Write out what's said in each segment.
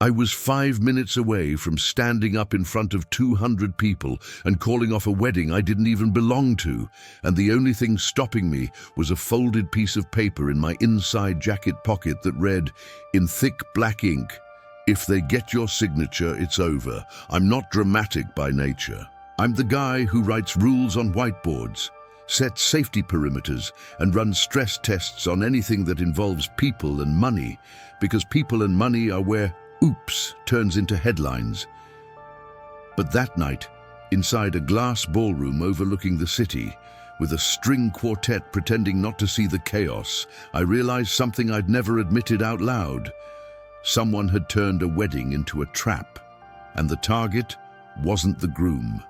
I was 5 minutes away from standing up in front of 200 people and calling off a wedding I didn't even belong to, and the only thing stopping me was a folded piece of paper in my inside jacket pocket that read, in thick black ink, "If they get your signature, it's over." I'm not dramatic by nature. I'm the guy who writes rules on whiteboards, sets safety perimeters, and runs stress tests on anything that involves people and money, because people and money are where oops turns into headlines. But that night, inside a glass ballroom overlooking the city, with a string quartet pretending not to see the chaos, I realized something I'd never admitted out loud. Someone had turned a wedding into a trap, and the target wasn't the groom.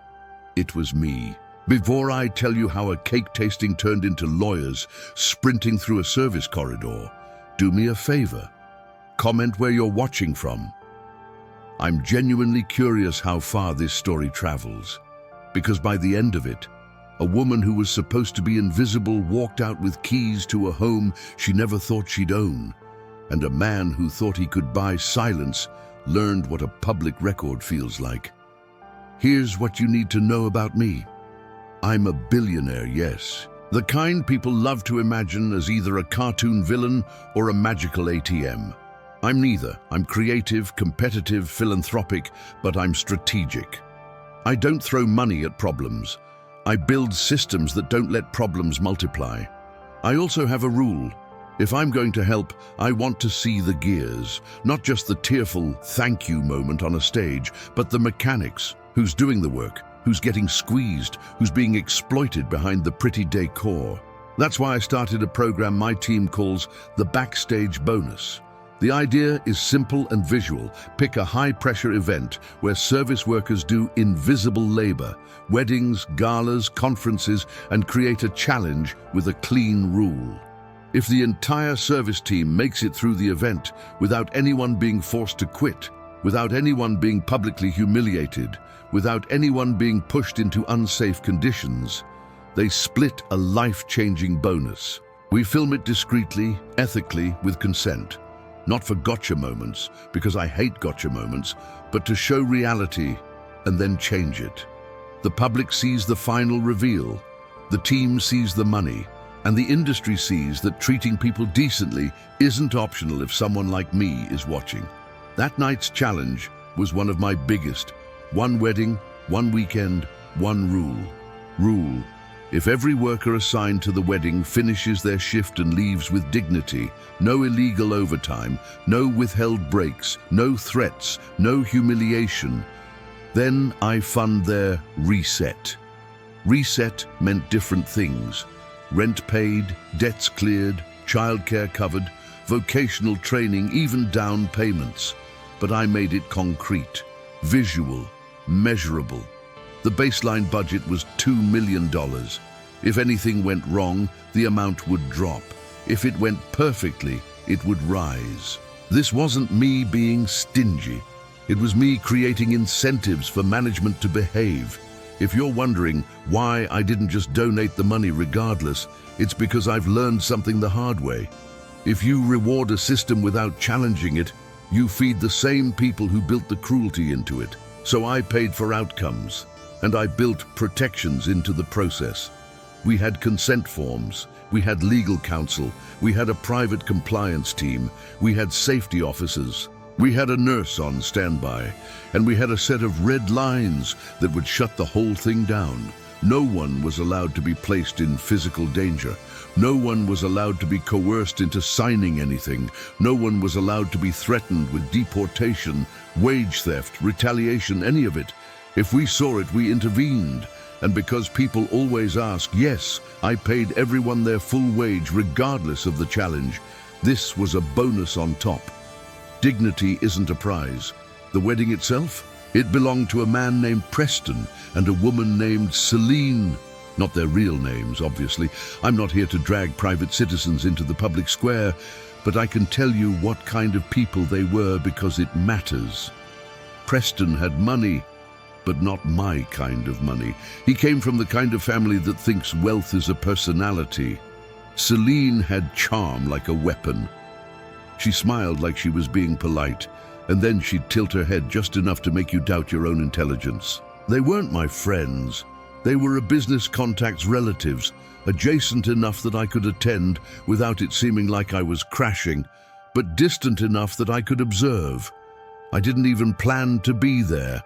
It was me. Before I tell you how a cake tasting turned into lawyers sprinting through a service corridor, do me a favor. Comment where you're watching from. I'm genuinely curious how far this story travels, because by the end of it, a woman who was supposed to be invisible walked out with keys to a home she never thought she'd own, and a man who thought he could buy silence learned what a public record feels like. Here's what you need to know about me. I'm a billionaire, yes. The kind people love to imagine as either a cartoon villain or a magical ATM. I'm neither. I'm creative, competitive, philanthropic, but I'm strategic. I don't throw money at problems. I build systems that don't let problems multiply. I also have a rule. If I'm going to help, I want to see the gears, not just the tearful thank you moment on a stage, but the mechanics. Who's doing the work? Who's getting squeezed? Who's being exploited behind the pretty decor? That's why I started a program my team calls the Backstage Bonus. The idea is simple and visual. Pick a high-pressure event where service workers do invisible labor, weddings, galas, conferences, and create a challenge with a clean rule. If the entire service team makes it through the event without anyone being forced to quit, without anyone being publicly humiliated, without anyone being pushed into unsafe conditions, they split a life-changing bonus. We film it discreetly, ethically, with consent. Not for gotcha moments, because I hate gotcha moments, but to show reality and then change it. The public sees the final reveal, the team sees the money, and the industry sees that treating people decently isn't optional if someone like me is watching. That night's challenge was one of my biggest. One wedding, one weekend, one rule. Rule: if every worker assigned to the wedding finishes their shift and leaves with dignity, no illegal overtime, no withheld breaks, no threats, no humiliation, then I fund their reset. Reset meant different things. Rent paid, debts cleared, childcare covered, vocational training, even down payments. But I made it concrete, visual, measurable. The baseline budget was $2 million. If anything went wrong, the amount would drop. If it went perfectly, it would rise. This wasn't me being stingy. It was me creating incentives for management to behave. If you're wondering why I didn't just donate the money regardless, it's because I've learned something the hard way. If you reward a system without challenging it, you feed the same people who built the cruelty into it. So I paid for outcomes, and I built protections into the process. We had consent forms, we had legal counsel, we had a private compliance team, we had safety officers, we had a nurse on standby, and we had a set of red lines that would shut the whole thing down. No one was allowed to be placed in physical danger. No one was allowed to be coerced into signing anything. No one was allowed to be threatened with deportation, wage theft, retaliation, any of it. If we saw it, we intervened. And because people always ask, yes, I paid everyone their full wage regardless of the challenge. This was a bonus on top. Dignity isn't a prize. The wedding itself? It belonged to a man named Preston and a woman named Celine. Not their real names, obviously. I'm not here to drag private citizens into the public square, but I can tell you what kind of people they were because it matters. Preston had money, but not my kind of money. He came from the kind of family that thinks wealth is a personality. Celine had charm like a weapon. She smiled like she was being polite, And then she'd tilt her head just enough to make you doubt your own intelligence. They weren't my friends. They were a business contact's relatives, adjacent enough that I could attend without it seeming like I was crashing, but distant enough that I could observe. I didn't even plan to be there.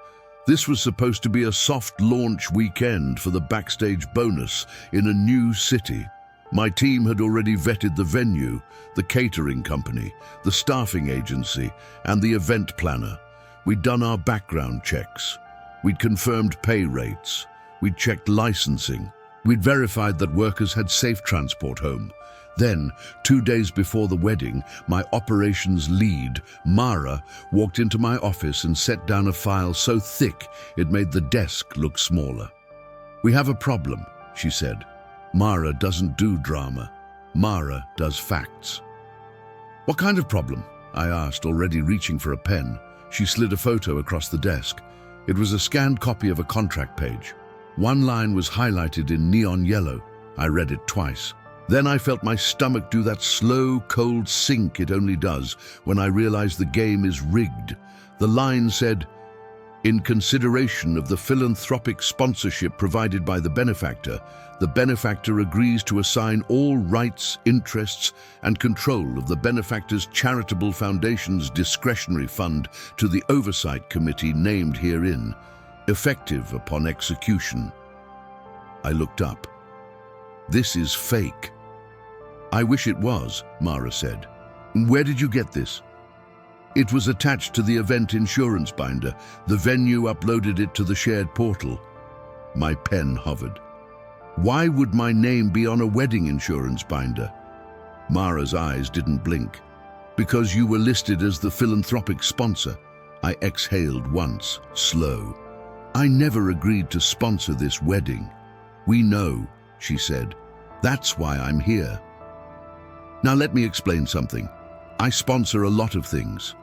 This was supposed to be a soft launch weekend for the backstage bonus in a new city. My team had already vetted the venue, the catering company, the staffing agency, and the event planner. We'd done our background checks. We'd confirmed pay rates. We'd checked licensing. We'd verified that workers had safe transport home. Then, 2 days before the wedding, my operations lead, Mara, walked into my office and set down a file so thick it made the desk look smaller. "We have a problem," she said. "Mara doesn't do drama. Mara does facts." "What kind of problem?" I asked, already reaching for a pen. She slid a photo across the desk. It was a scanned copy of a contract page. One line was highlighted in neon yellow. I read it twice. Then I felt my stomach do that slow, cold sink it only does when I realize the game is rigged. The line said, "In consideration of the philanthropic sponsorship provided by the benefactor agrees to assign all rights, interests, and control of the benefactor's charitable foundation's discretionary fund to the oversight committee named herein, effective upon execution." I looked up. "This is fake." "I wish it was," Mara said. "Where did you get this?" "It was attached to the event insurance binder. The venue uploaded it to the shared portal." My pen hovered. "Why would my name be on a wedding insurance binder?" Mara's eyes didn't blink. "Because you were listed as the philanthropic sponsor." I exhaled once, slow. "I never agreed to sponsor this wedding." "We know," she said. "That's why I'm here." Now let me explain something. I sponsor a lot of things.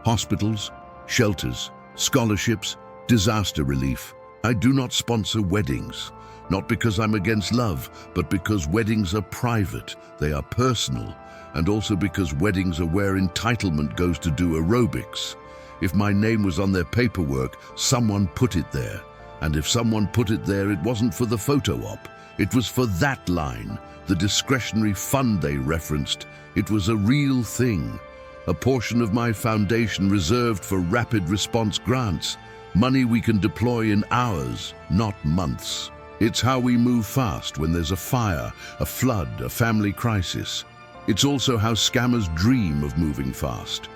Hospitals, shelters, scholarships, disaster relief. I do not sponsor weddings. Not because I'm against love, but because weddings are private, they are personal, and also because weddings are where entitlement goes to do aerobics. If my name was on their paperwork, someone put it there. And if someone put it there, it wasn't for the photo op. It was for that line, the discretionary fund they referenced. It was a real thing. A portion of my foundation reserved for rapid response grants. Money we can deploy in hours, not months. It's how we move fast when there's a fire, a flood, a family crisis. It's also how scammers dream of moving fast.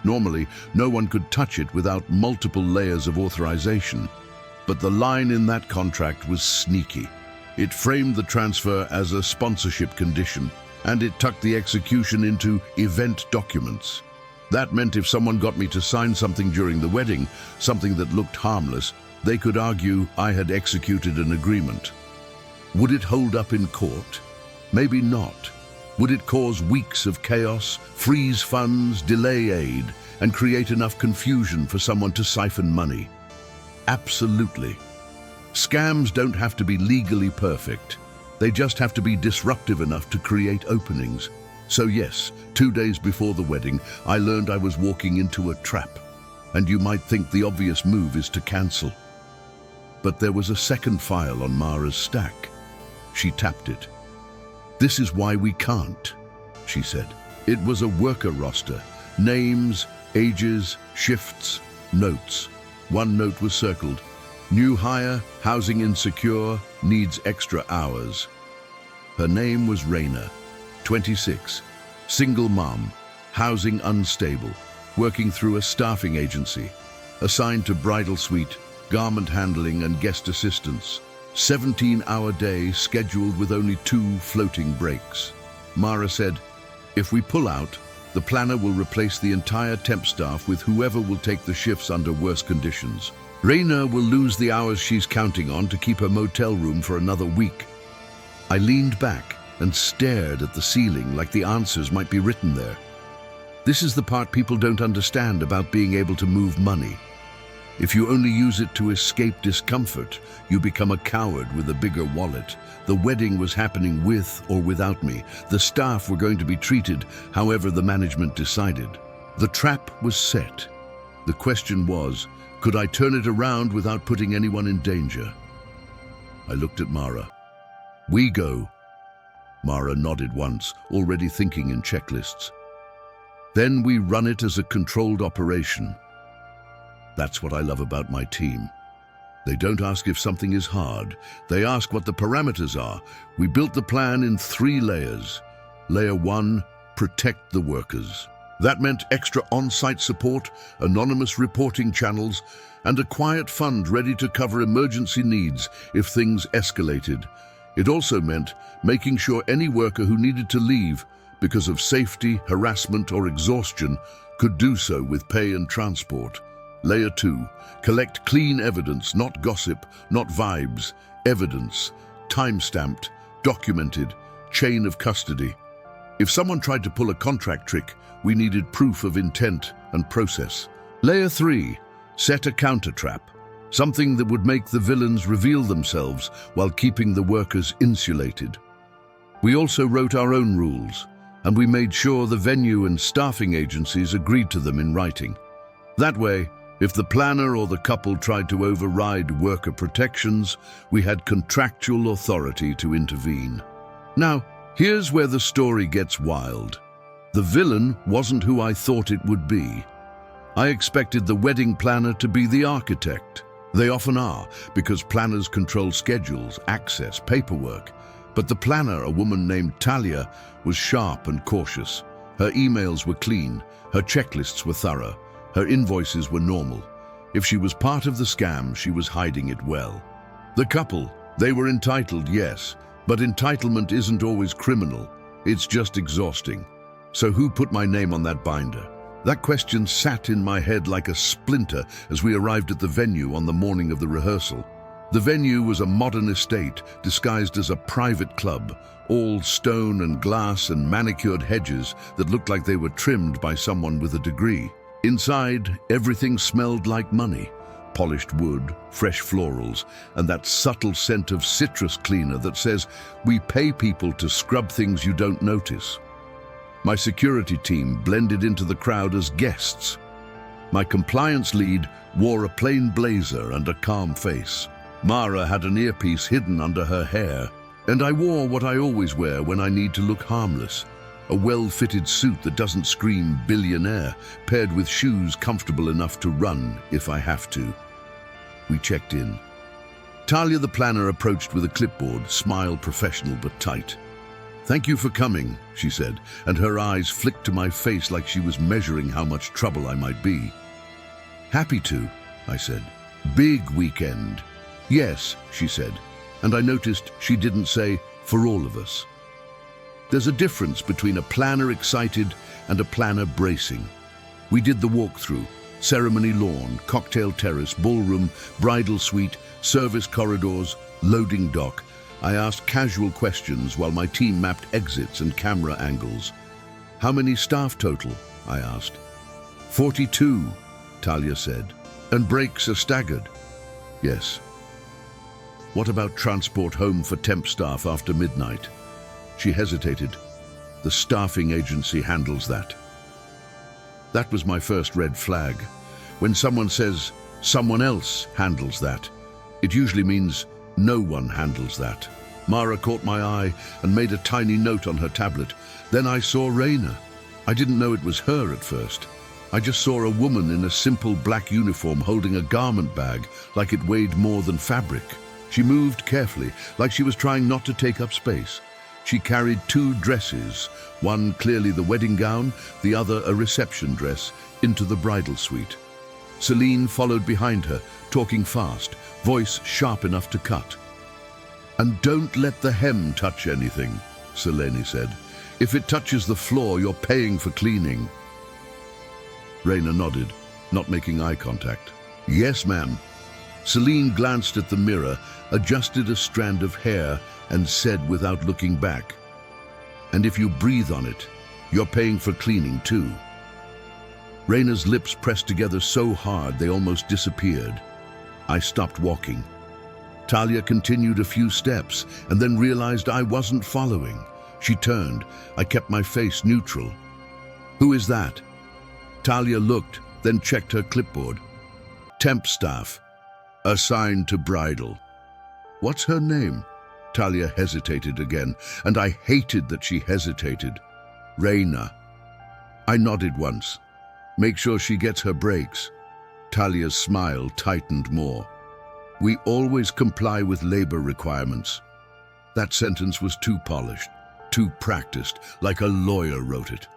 Normally, no one could touch it without multiple layers of authorization. But the line in that contract was sneaky. It framed the transfer as a sponsorship condition, and it tucked the execution into event documents. That meant if someone got me to sign something during the wedding, something that looked harmless, they could argue I had executed an agreement. Would it hold up in court? Maybe not. Would it cause weeks of chaos, freeze funds, delay aid, and create enough confusion for someone to siphon money? Absolutely. Scams don't have to be legally perfect. They just have to be disruptive enough to create openings. So yes, 2 days before the wedding, I learned I was walking into a trap. And you might think the obvious move is to cancel. But there was a second file on Mara's stack. She tapped it. "This is why we can't," she said. It was a worker roster. Names, ages, shifts, notes. One note was circled. "New hire, housing insecure, needs extra hours." Her name was Raina, 26, single mom, housing unstable, working through a staffing agency, assigned to bridal suite, garment handling and guest assistance. 17-hour day scheduled with only 2 floating breaks. Mara said, "If we pull out, the planner will replace the entire temp staff with whoever will take the shifts under worse conditions. Raina will lose the hours she's counting on to keep her motel room for another week." I leaned back and stared at the ceiling like the answers might be written there. This is the part people don't understand about being able to move money. If you only use it to escape discomfort, you become a coward with a bigger wallet. The wedding was happening with or without me. The staff were going to be treated however the management decided. The trap was set. The question was, could I turn it around without putting anyone in danger? I looked at Mara. We go. Mara nodded once, already thinking in checklists. Then we run it as a controlled operation. That's what I love about my team. They don't ask if something is hard. They ask what the parameters are. We built the plan in 3 layers. Layer 1, protect the workers. That meant extra on-site support, anonymous reporting channels, and a quiet fund ready to cover emergency needs if things escalated. It also meant making sure any worker who needed to leave because of safety, harassment, or exhaustion could do so with pay and transport. Layer 2, collect clean evidence, not gossip, not vibes, evidence, time-stamped, documented, chain of custody. If someone tried to pull a contract trick, we needed proof of intent and process. Layer 3, set a counter-trap, something that would make the villains reveal themselves while keeping the workers insulated. We also wrote our own rules, and we made sure the venue and staffing agencies agreed to them in writing. That way, if the planner or the couple tried to override worker protections, we had contractual authority to intervene. Now, here's where the story gets wild. The villain wasn't who I thought it would be. I expected the wedding planner to be the architect. They often are, because planners control schedules, access, paperwork. But the planner, a woman named Talia, was sharp and cautious. Her emails were clean, her checklists were thorough, her invoices were normal. If she was part of the scam, she was hiding it well. The couple, they were entitled, yes, but entitlement isn't always criminal. It's just exhausting. So who put my name on that binder? That question sat in my head like a splinter as we arrived at the venue on the morning of the rehearsal. The venue was a modern estate disguised as a private club, all stone and glass and manicured hedges that looked like they were trimmed by someone with a degree. Inside, everything smelled like money. Polished wood, fresh florals, and that subtle scent of citrus cleaner that says, we pay people to scrub things you don't notice. My security team blended into the crowd as guests. My compliance lead wore a plain blazer and a calm face. Mara had an earpiece hidden under her hair, and I wore what I always wear when I need to look harmless. A well-fitted suit that doesn't scream billionaire, paired with shoes comfortable enough to run if I have to. We checked in. Talia the planner approached with a clipboard, smile professional but tight. Thank you for coming, she said, and her eyes flicked to my face like she was measuring how much trouble I might be. Happy to, I said. Big weekend. Yes, she said, and I noticed she didn't say, for all of us. There's a difference between a planner excited and a planner bracing. We did the walkthrough, ceremony lawn, cocktail terrace, ballroom, bridal suite, service corridors, loading dock. I asked casual questions while my team mapped exits and camera angles. How many staff total? I asked. 42, Talia said. And breaks are staggered? Yes. What about transport home for temp staff after midnight? She hesitated. The staffing agency handles that. That was my first red flag. When someone says, someone else handles that, it usually means no one handles that. Mara caught my eye and made a tiny note on her tablet. Then I saw Raina. I didn't know it was her at first. I just saw a woman in a simple black uniform holding a garment bag like it weighed more than fabric. She moved carefully, like she was trying not to take up space. She carried 2 dresses, one clearly the wedding gown, the other a reception dress, into the bridal suite. Celine followed behind her, talking fast, voice sharp enough to cut. And don't let the hem touch anything, Selene said. If it touches the floor, you're paying for cleaning. Raina nodded, not making eye contact. Yes, ma'am. Celine glanced at the mirror, adjusted a strand of hair, and said without looking back, and if you breathe on it, you're paying for cleaning too. Raina's lips pressed together so hard they almost disappeared. I stopped walking. Talia continued a few steps and then realized I wasn't following. She turned. I kept my face neutral. Who is that? Talia looked, then checked her clipboard. Temp staff, assigned to bridal. What's her name? Talia hesitated again, and I hated that she hesitated. Raina. I nodded once. Make sure she gets her breaks. Talia's smile tightened more. We always comply with labor requirements. That sentence was too polished, too practiced, like a lawyer wrote it.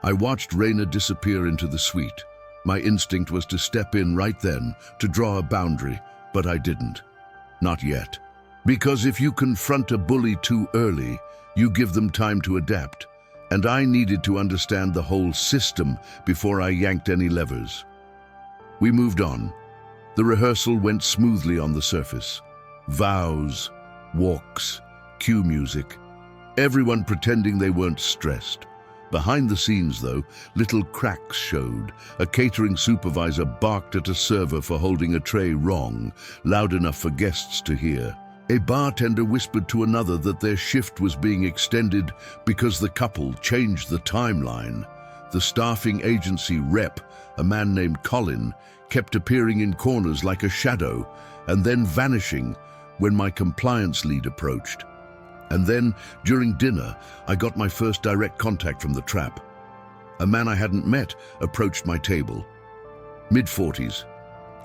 I watched Raina disappear into the suite. My instinct was to step in right then, to draw a boundary, but I didn't. Not yet. Because if you confront a bully too early, you give them time to adapt. And I needed to understand the whole system before I yanked any levers. We moved on. The rehearsal went smoothly on the surface. Vows, walks, cue music. Everyone pretending they weren't stressed. Behind the scenes, though, little cracks showed. A catering supervisor barked at a server for holding a tray wrong, loud enough for guests to hear. A bartender whispered to another that their shift was being extended because the couple changed the timeline. The staffing agency rep, a man named Colin, kept appearing in corners like a shadow and then vanishing when my compliance lead approached. And then, during dinner, I got my first direct contact from the trap. A man I hadn't met approached my table. Mid-40s,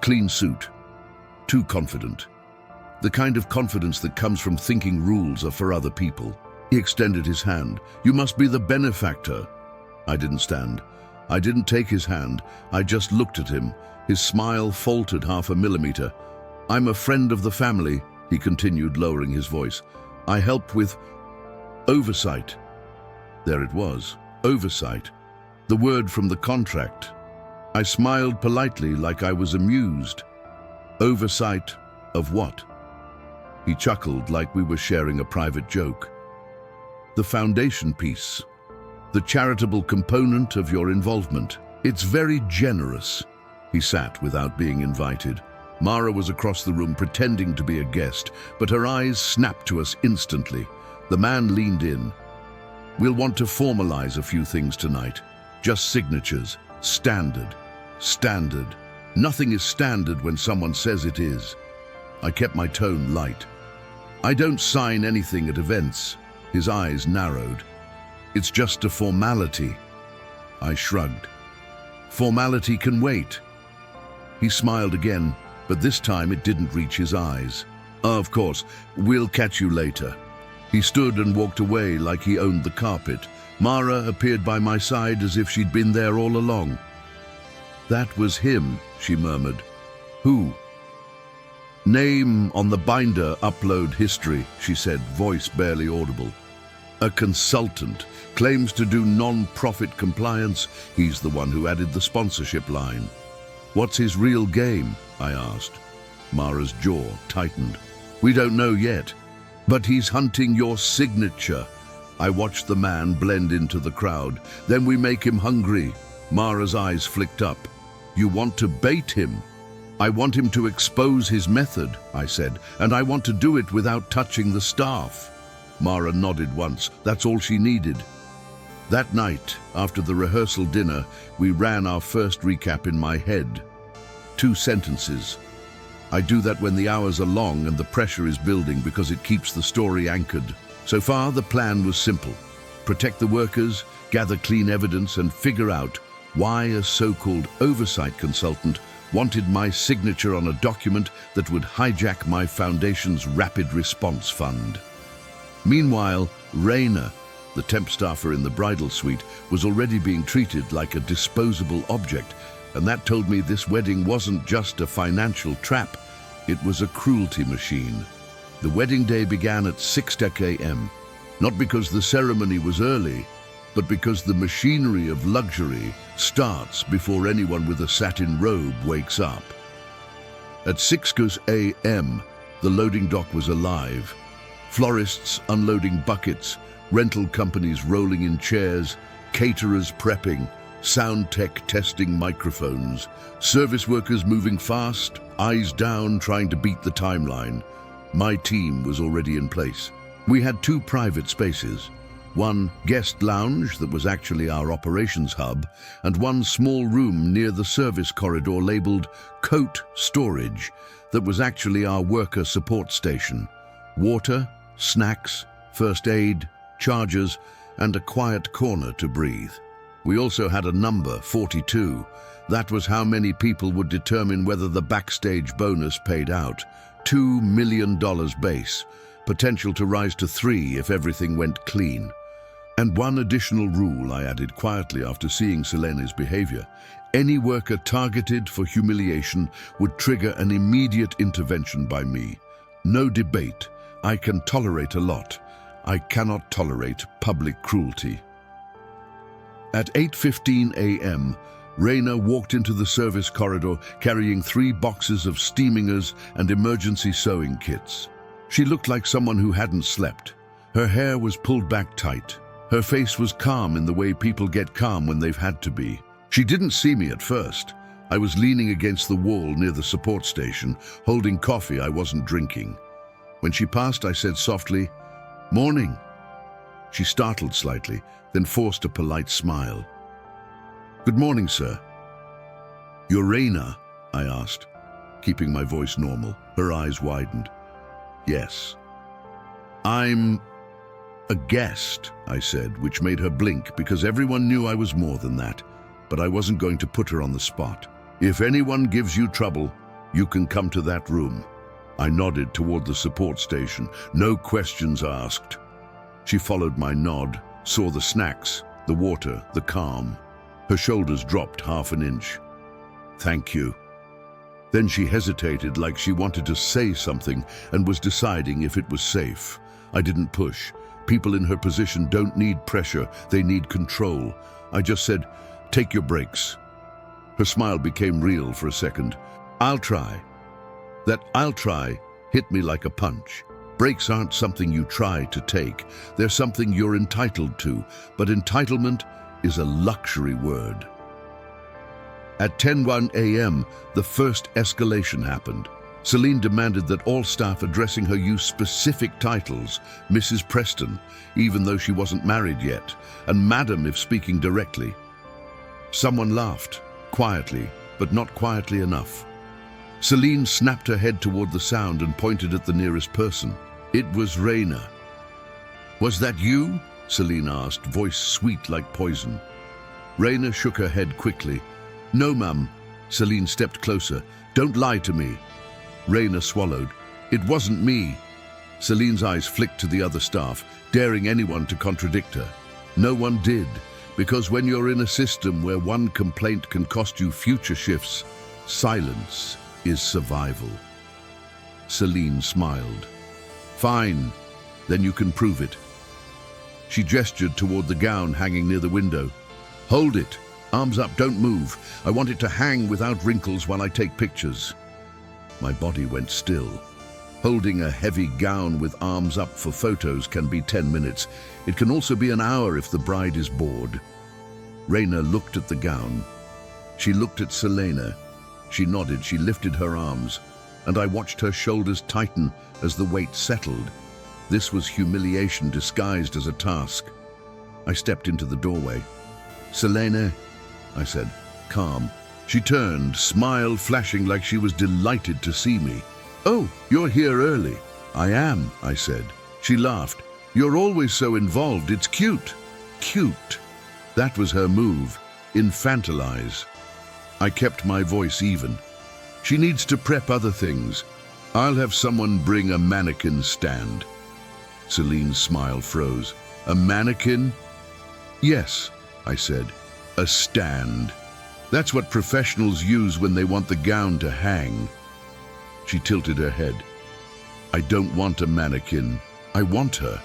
clean suit, too confident. The kind of confidence that comes from thinking rules are for other people. He extended his hand. You must be the benefactor. I didn't stand. I didn't take his hand. I just looked at him. His smile faltered half a millimeter. I'm a friend of the family, he continued, lowering his voice. I helped with oversight. There it was, oversight. The word from the contract. I smiled politely like I was amused. Oversight of what? He chuckled like we were sharing a private joke. The foundation piece. The charitable component of your involvement. It's very generous. He sat without being invited. Mara was across the room pretending to be a guest, but her eyes snapped to us instantly. The man leaned in. We'll want to formalize a few things tonight. Just signatures. Standard. Standard. Nothing is standard when someone says it is. I kept my tone light. I don't sign anything at events. His eyes narrowed. It's just a formality. I shrugged. Formality can wait. He smiled again, but this time it didn't reach his eyes. Of course, we'll catch you later. He stood and walked away like he owned the carpet. Mara appeared by my side as if she'd been there all along. That was him, she murmured. Who? Name on the binder, upload history, she said, voice barely audible. A consultant, claims to do non-profit compliance. He's the one who added the sponsorship line. What's his real game? I asked. Mara's jaw tightened. We don't know yet, but he's hunting your signature. I watched the man blend into the crowd. Then we make him hungry. Mara's eyes flicked up. You want to bait him? I want him to expose his method, I said, and I want to do it without touching the staff. Mara nodded once. That's all she needed. That night, after the rehearsal dinner, we ran our first recap in my head. 2 sentences. I do that when the hours are long and the pressure is building because it keeps the story anchored. So far, the plan was simple. Protect the workers, gather clean evidence, and figure out why a so-called oversight consultant wanted my signature on a document that would hijack my foundation's rapid response fund. Meanwhile, Raina, the temp staffer in the bridal suite, was already being treated like a disposable object, and that told me this wedding wasn't just a financial trap, it was a cruelty machine. The wedding day began at 6:00 a.m., not because the ceremony was early, but because the machinery of luxury starts before anyone with a satin robe wakes up. At 6:00 a.m., the loading dock was alive. Florists unloading buckets, rental companies rolling in chairs, caterers prepping, sound tech testing microphones, service workers moving fast, eyes down, trying to beat the timeline. My team was already in place. We had 2 private spaces, One guest lounge that was actually our operations hub, and one small room near the service corridor labeled coat storage that was actually our worker support station. Water, snacks, first aid, chargers, and a quiet corner to breathe. We also had a number, 42. That was how many people would determine whether the backstage bonus paid out. $2 million base, potential to rise to 3 if everything went clean. And one additional rule I added quietly after seeing Selena's behavior. Any worker targeted for humiliation would trigger an immediate intervention by me. No debate. I can tolerate a lot. I cannot tolerate public cruelty. At 8:15 a.m., Raina walked into the service corridor carrying 3 boxes of steamingers and emergency sewing kits. She looked like someone who hadn't slept. Her hair was pulled back tight. Her face was calm in the way people get calm when they've had to be. She didn't see me at first. I was leaning against the wall near the support station, holding coffee I wasn't drinking. When she passed, I said softly, "Morning." She startled slightly, then forced a polite smile. "Good morning, sir." "You're Raina?" I asked, keeping my voice normal. Her eyes widened. "Yes." "I'm a guest," I said, which made her blink because everyone knew I was more than that. But I wasn't going to put her on the spot. "If anyone gives you trouble, you can come to that room." I nodded toward the support station, no questions asked. She followed my nod, saw the snacks, the water, the calm. Her shoulders dropped half an inch. "Thank you." Then she hesitated like she wanted to say something and was deciding if it was safe. I didn't push. People in her position don't need pressure, they need control. I just said, "Take your breaks." Her smile became real for a second. "I'll try." That "I'll try" hit me like a punch. Breaks aren't something you try to take. They're something you're entitled to, but entitlement is a luxury word. At 10:01 a.m., the first escalation happened. Celine demanded that all staff addressing her use specific titles, Mrs. Preston, even though she wasn't married yet, and Madam if speaking directly. Someone laughed, quietly, but not quietly enough. Celine snapped her head toward the sound and pointed at the nearest person. It was Raina. "Was that you?" Celine asked, voice sweet like poison. Raina shook her head quickly. "No, ma'am." Celine stepped closer. "Don't lie to me." Raina swallowed. "It wasn't me." Celine's eyes flicked to the other staff, daring anyone to contradict her. No one did, because when you're in a system where one complaint can cost you future shifts, silence is survival. Celine smiled. "Fine, then you can prove it." She gestured toward the gown hanging near the window. "Hold it. Arms up, don't move. I want it to hang without wrinkles while I take pictures." My body went still. Holding a heavy gown with arms up for photos can be 10 minutes. It can also be an hour if the bride is bored. Raina looked at the gown. She looked at Selena. She nodded, she lifted her arms, and I watched her shoulders tighten as the weight settled. This was humiliation disguised as a task. I stepped into the doorway. "Selena," I said, calm. She turned, smile flashing like she was delighted to see me. "Oh, you're here early." "I am," I said. She laughed. "You're always so involved, it's cute." Cute. That was her move. Infantilize. I kept my voice even. "She needs to prep other things. I'll have someone bring a mannequin stand." Celine's smile froze. "A mannequin?" "Yes," I said. "A stand. That's what professionals use when they want the gown to hang." She tilted her head. "I don't want a mannequin. I want her."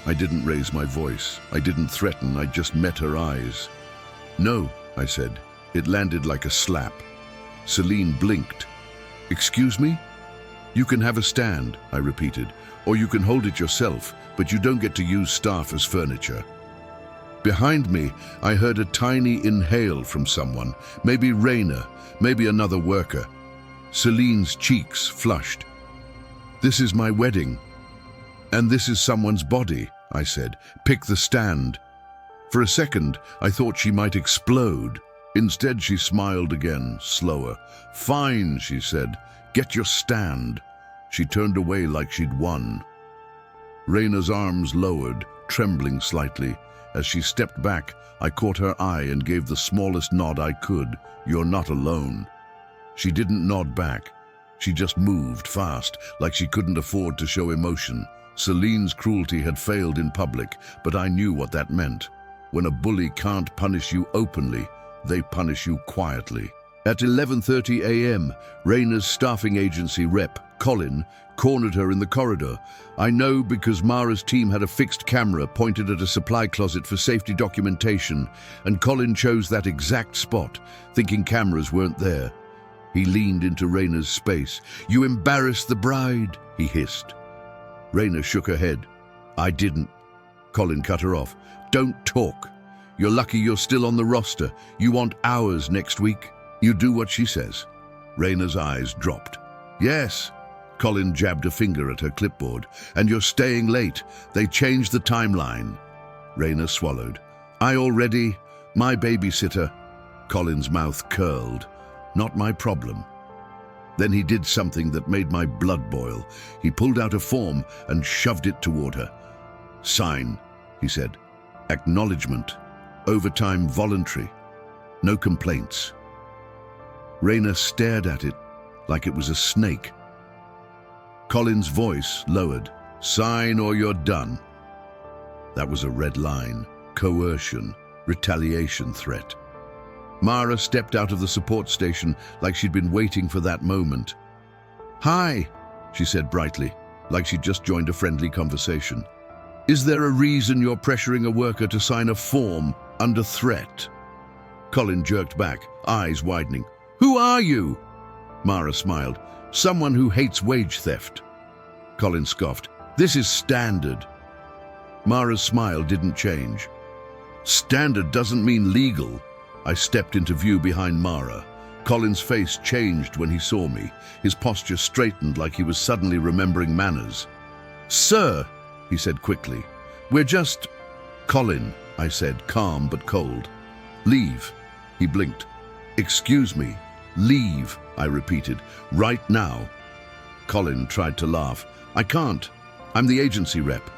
I didn't raise my voice. I didn't threaten. I just met her eyes. "No," I said. It landed like a slap. Celine blinked. "Excuse me?" "You can have a stand," I repeated, "or you can hold it yourself, but you don't get to use staff as furniture." Behind me, I heard a tiny inhale from someone, maybe Raina, maybe another worker. Celine's cheeks flushed. "This is my wedding, and this is someone's body." I said. Pick the stand. For a second, I thought she might explode. Instead, she smiled again, slower. Fine, she said. Get your stand. She turned away like she'd won. Raina's arms lowered, trembling slightly. As she stepped back, I caught her eye and gave the smallest nod I could. You're not alone. She didn't nod back. She just moved fast, like she couldn't afford to show emotion. Celine's cruelty had failed in public, but I knew what that meant. When a bully can't punish you openly, they punish you quietly. At 11:30 a.m., Raina's staffing agency rep, Colin, cornered her in the corridor. I know because Mara's team had a fixed camera pointed at a supply closet for safety documentation, and Colin chose that exact spot, thinking cameras weren't there. He leaned into Raina's space. You embarrassed the bride, he hissed. Raina shook her head. I didn't. Colin cut her off. Don't talk. You're lucky you're still on the roster. You want hours next week. You do what she says. Raina's eyes dropped. Yes. Colin jabbed a finger at her clipboard. And you're staying late. They changed the timeline. Raina swallowed. My babysitter. Colin's mouth curled. Not my problem. Then he did something that made my blood boil. He pulled out a form and shoved it toward her. Sign, he said. Acknowledgement. Overtime voluntary. No complaints. Raina stared at it like it was a snake. Colin's voice lowered. Sign or you're done. That was a red line. Coercion. Retaliation threat. Mara stepped out of the support station like she'd been waiting for that moment. Hi, she said brightly, like she'd just joined a friendly conversation. Is there a reason you're pressuring a worker to sign a form under threat? Colin jerked back, eyes widening. Who are you? Mara smiled. Someone who hates wage theft. Colin scoffed. This is standard. Mara's smile didn't change. Standard doesn't mean legal. I stepped into view behind Mara. Colin's face changed when he saw me. His posture straightened like he was suddenly remembering manners. Sir, he said quickly. We're just... Colin, I said, calm but cold. Leave. He blinked. Excuse me. Leave, I repeated. Right now. Colin tried to laugh. I can't. I'm the agency rep.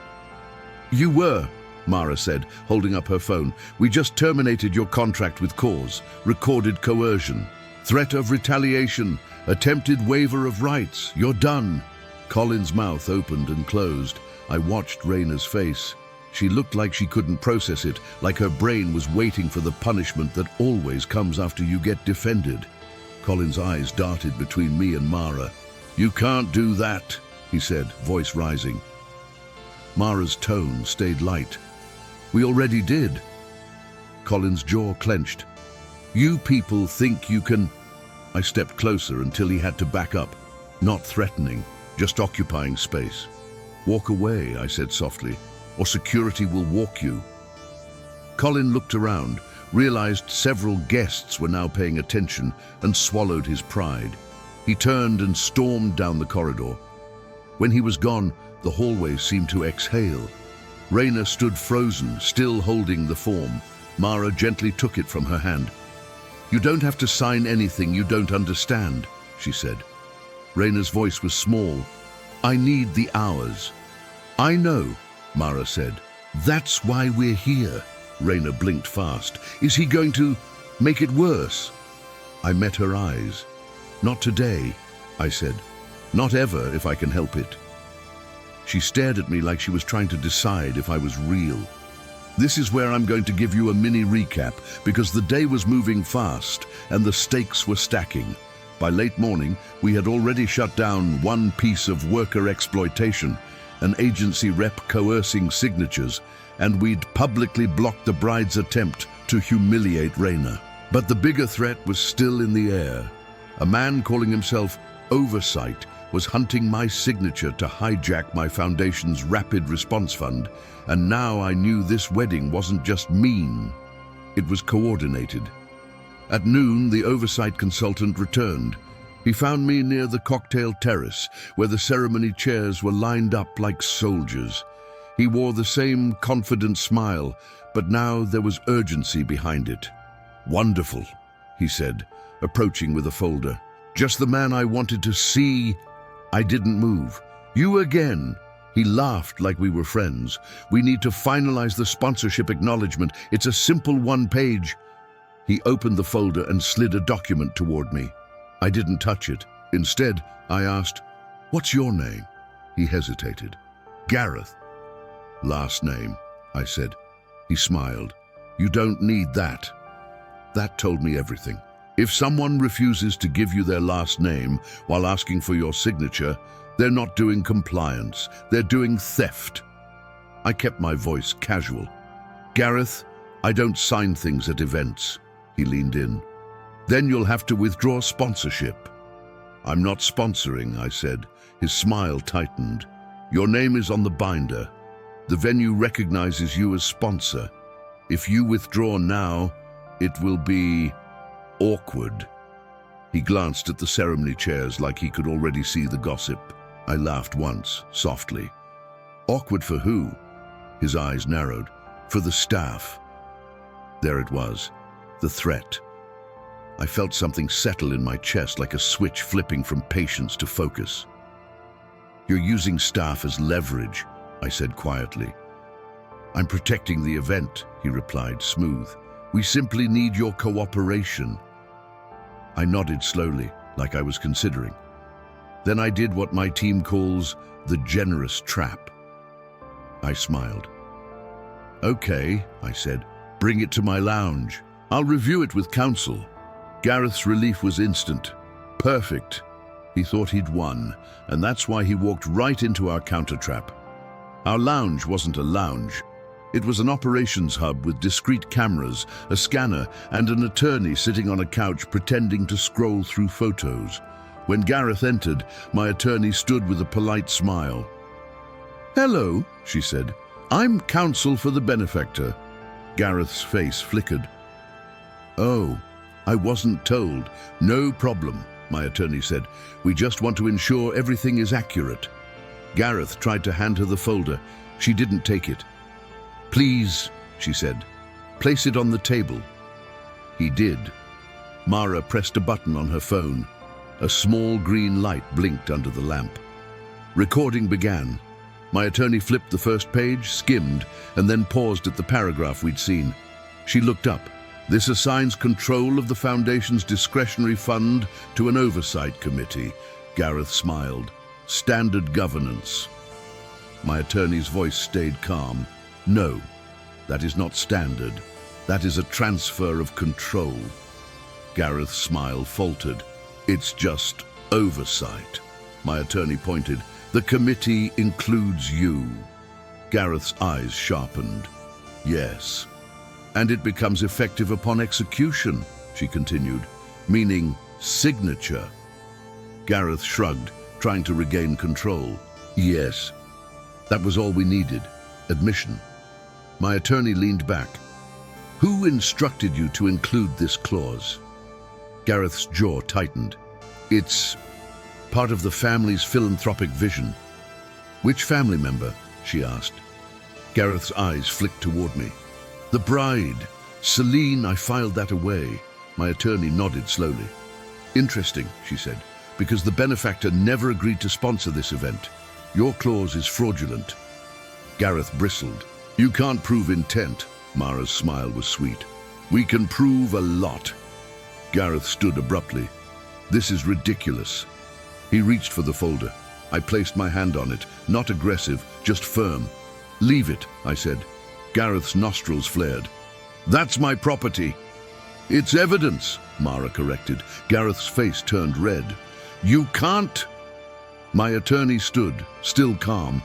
You were, Mara said, holding up her phone. We just terminated your contract with cause. Recorded coercion. Threat of retaliation. Attempted waiver of rights. You're done. Colin's mouth opened and closed. I watched Raina's face. She looked like she couldn't process it, like her brain was waiting for the punishment that always comes after you get defended. Colin's eyes darted between me and Mara. You can't do that, he said, voice rising. Mara's tone stayed light. We already did. Colin's jaw clenched. You people think you can... I stepped closer until he had to back up. Not threatening, just occupying space. Walk away, I said softly, or security will walk you. Colin looked around, realized several guests were now paying attention, and swallowed his pride. He turned and stormed down the corridor. When he was gone, the hallway seemed to exhale. Raina stood frozen, still holding the form. Mara gently took it from her hand. You don't have to sign anything you don't understand, she said. Raina's voice was small. I need the hours. I know, Mara said. That's why we're here. Raina blinked fast. Is he going to make it worse? I met her eyes. Not today, I said. Not ever, if I can help it. She stared at me like she was trying to decide if I was real. This is where I'm going to give you a mini recap, because the day was moving fast and the stakes were stacking. By late morning, we had already shut down one piece of worker exploitation, an agency rep coercing signatures, and we'd publicly blocked the bride's attempt to humiliate Raina. But the bigger threat was still in the air. A man calling himself Oversight was hunting my signature to hijack my foundation's rapid response fund, and now I knew this wedding wasn't just mean, it was coordinated. At noon, the oversight consultant returned. He found me near the cocktail terrace, where the ceremony chairs were lined up like soldiers. He wore the same confident smile, but now there was urgency behind it. "Wonderful," he said, approaching with a folder. "Just the man I wanted to see." I didn't move. "You again?" He laughed like we were friends. "We need to finalize the sponsorship acknowledgement. It's a simple one-page." He opened the folder and slid a document toward me. I didn't touch it. Instead, I asked, "What's your name?" He hesitated. "Gareth." "Last name," I said. He smiled. "You don't need that." That told me everything. If someone refuses to give you their last name while asking for your signature, they're not doing compliance, they're doing theft. I kept my voice casual. "Gareth, I don't sign things at events." He leaned in. "Then you'll have to withdraw sponsorship." "I'm not sponsoring," I said. His smile tightened. "Your name is on the binder. The venue recognizes you as sponsor. If you withdraw now, it will be awkward." He glanced at the ceremony chairs like he could already see the gossip. I laughed once, softly. "Awkward for who?" His eyes narrowed. "For the staff." There it was, the threat. I felt something settle in my chest like a switch flipping from patience to focus. "You're using staff as leverage," I said quietly. "I'm protecting the event," he replied, smooth. "We simply need your cooperation." I nodded slowly, like I was considering. Then I did what my team calls the generous trap. I smiled. "Okay," I said, "bring it to my lounge. I'll review it with counsel." Gareth's relief was instant. Perfect. He thought he'd won, and that's why he walked right into our counter-trap. Our lounge wasn't a lounge. It was an operations hub with discrete cameras, a scanner, and an attorney sitting on a couch pretending to scroll through photos. When Gareth entered, my attorney stood with a polite smile. "Hello," she said. "I'm counsel for the benefactor." Gareth's face flickered. "Oh, I wasn't told." "No problem," my attorney said. "We just want to ensure everything is accurate." Gareth tried to hand her the folder. She didn't take it. "Please," she said, "place it on the table." He did. Mara pressed a button on her phone. A small green light blinked under the lamp. Recording began. My attorney flipped the first page, skimmed, and then paused at the paragraph we'd seen. She looked up. "This assigns control of the Foundation's discretionary fund to an oversight committee." Gareth smiled. "Standard governance." My attorney's voice stayed calm. "No, that is not standard. That is a transfer of control." Gareth's smile faltered. "It's just oversight." My attorney pointed. "The committee includes you." Gareth's eyes sharpened. "Yes. And it becomes effective upon execution," she continued, "meaning signature." Gareth shrugged, trying to regain control. "Yes. That was all we needed. Admission." My attorney leaned back. "Who instructed you to include this clause?" Gareth's jaw tightened. "It's part of the family's philanthropic vision." "Which family member?" she asked. Gareth's eyes flicked toward me. "The bride. Celine, I filed that away." My attorney nodded slowly. "Interesting," she said, "because the benefactor never agreed to sponsor this event. Your clause is fraudulent." Gareth bristled. "You can't prove intent." Mara's smile was sweet. "We can prove a lot." Gareth stood abruptly. "This is ridiculous." He reached for the folder. I placed my hand on it, not aggressive, just firm. "Leave it," I said. Gareth's nostrils flared. "That's my property." "It's evidence," Mara corrected. Gareth's face turned red. "You can't." My attorney stood, still calm.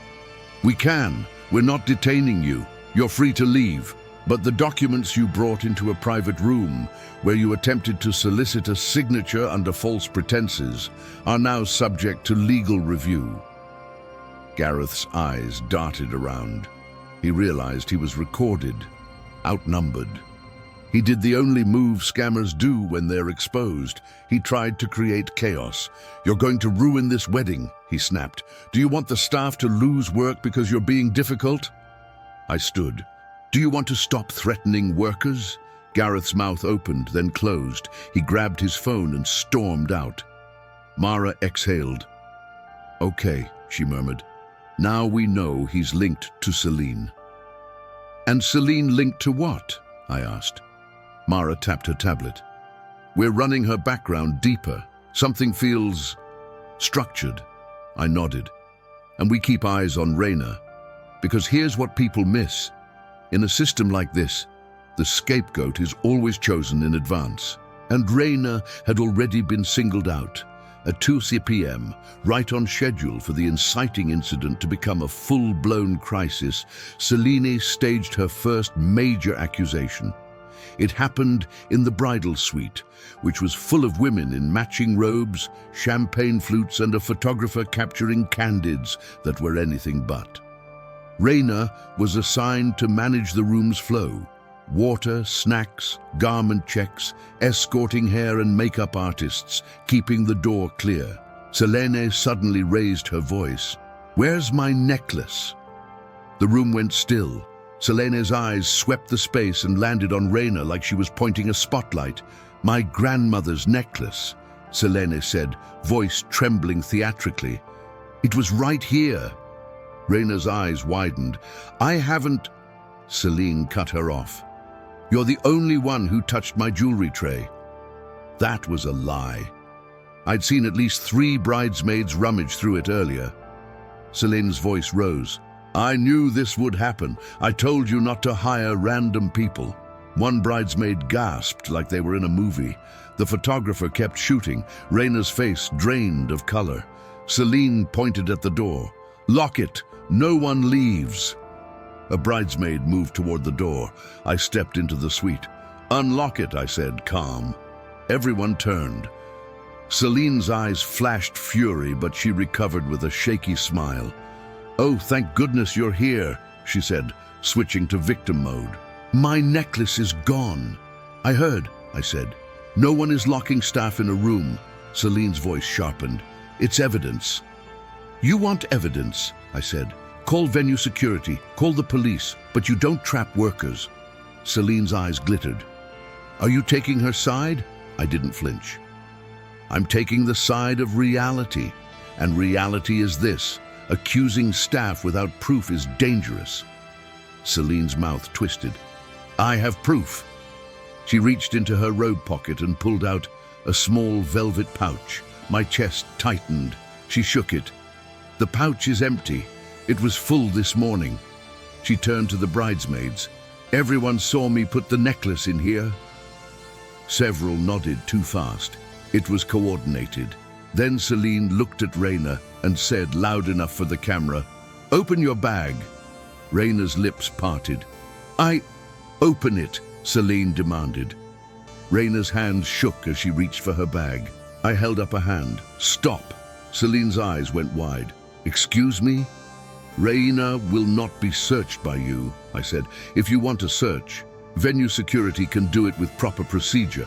"We can. We're not detaining you. You're free to leave. But the documents you brought into a private room, where you attempted to solicit a signature under false pretenses, are now subject to legal review." Gareth's eyes darted around. He realized he was recorded, outnumbered. He did the only move scammers do when they're exposed. He tried to create chaos. "You're going to ruin this wedding," he snapped. "Do you want the staff to lose work because you're being difficult?" I stood. Do you want to stop threatening workers? Gareth's mouth opened, then closed. He grabbed his phone and stormed out. Mara exhaled. Okay, she murmured. Now we know he's linked to Celine. And Celine linked to what? I asked. Mara tapped her tablet. We're running her background deeper. Something feels structured. I nodded. And we keep eyes on Raina. Because here's what people miss. In a system like this, the scapegoat is always chosen in advance. And Raina had already been singled out. At 2 p.m., right on schedule for the inciting incident to become a full-blown crisis, Celine staged her first major accusation. It happened in the bridal suite, which was full of women in matching robes, champagne flutes, and a photographer capturing candids that were anything but. Raina was assigned to manage the room's flow. Water, snacks, garment checks, escorting hair and makeup artists, keeping the door clear. Selene suddenly raised her voice. Where's my necklace? The room went still. Selene's eyes swept the space and landed on Raina like she was pointing a spotlight. My grandmother's necklace, Selene said, voice trembling theatrically. It was right here. Raina's eyes widened. I haven't... Celine cut her off. You're the only one who touched my jewelry tray. That was a lie. I'd seen at least 3 bridesmaids rummage through it earlier. Celine's voice rose. I knew this would happen. I told you not to hire random people. One bridesmaid gasped like they were in a movie. The photographer kept shooting, Raina's face drained of color. Celine pointed at the door. Lock it. No one leaves. A bridesmaid moved toward the door. I stepped into the suite. Unlock it, I said, calm. Everyone turned. Celine's eyes flashed fury, but she recovered with a shaky smile. Oh, thank goodness you're here, she said, switching to victim mode. My necklace is gone. I heard, I said. No one is locking staff in a room. Celine's voice sharpened. It's evidence. You want evidence, I said. Call venue security, call the police, but you don't trap workers. Celine's eyes glittered. Are you taking her side? I didn't flinch. I'm taking the side of reality, and reality is this. Accusing staff without proof is dangerous. Celine's mouth twisted. I have proof. She reached into her robe pocket and pulled out a small velvet pouch. My chest tightened. She shook it. The pouch is empty. It was full this morning. She turned to the bridesmaids. Everyone saw me put the necklace in here. Several nodded too fast. It was coordinated. Then Celine looked at Raina and said loud enough for the camera, Open your bag. Raina's lips parted. Open it, Celine demanded. Raina's hands shook as she reached for her bag. I held up a hand. Stop. Celine's eyes went wide. Excuse me? Raina will not be searched by you, I said. If you want a search, venue security can do it with proper procedure.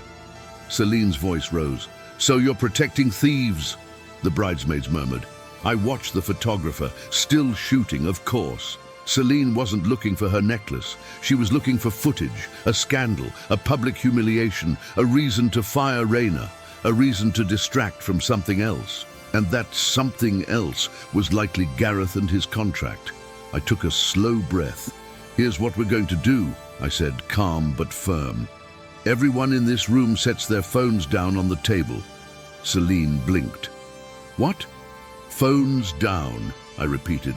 Celine's voice rose. So you're protecting thieves, the bridesmaids murmured. I watched the photographer, still shooting, of course. Celine wasn't looking for her necklace. She was looking for footage, a scandal, a public humiliation, a reason to fire Raina, a reason to distract from something else. And that something else was likely Gareth and his contract. I took a slow breath. Here's what we're going to do, I said, calm but firm. Everyone in this room sets their phones down on the table. Celine blinked. What? Phones down, I repeated.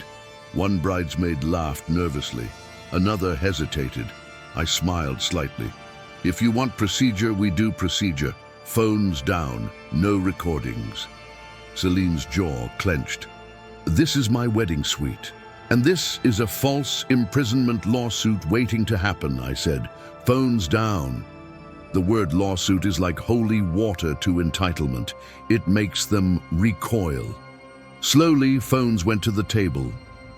One bridesmaid laughed nervously. Another hesitated. I smiled slightly. If you want procedure, we do procedure. Phones down, no recordings. Celine's jaw clenched. This is my wedding suite. And this is a false imprisonment lawsuit waiting to happen, I said. Phones down. The word lawsuit is like holy water to entitlement. It makes them recoil. Slowly, phones went to the table.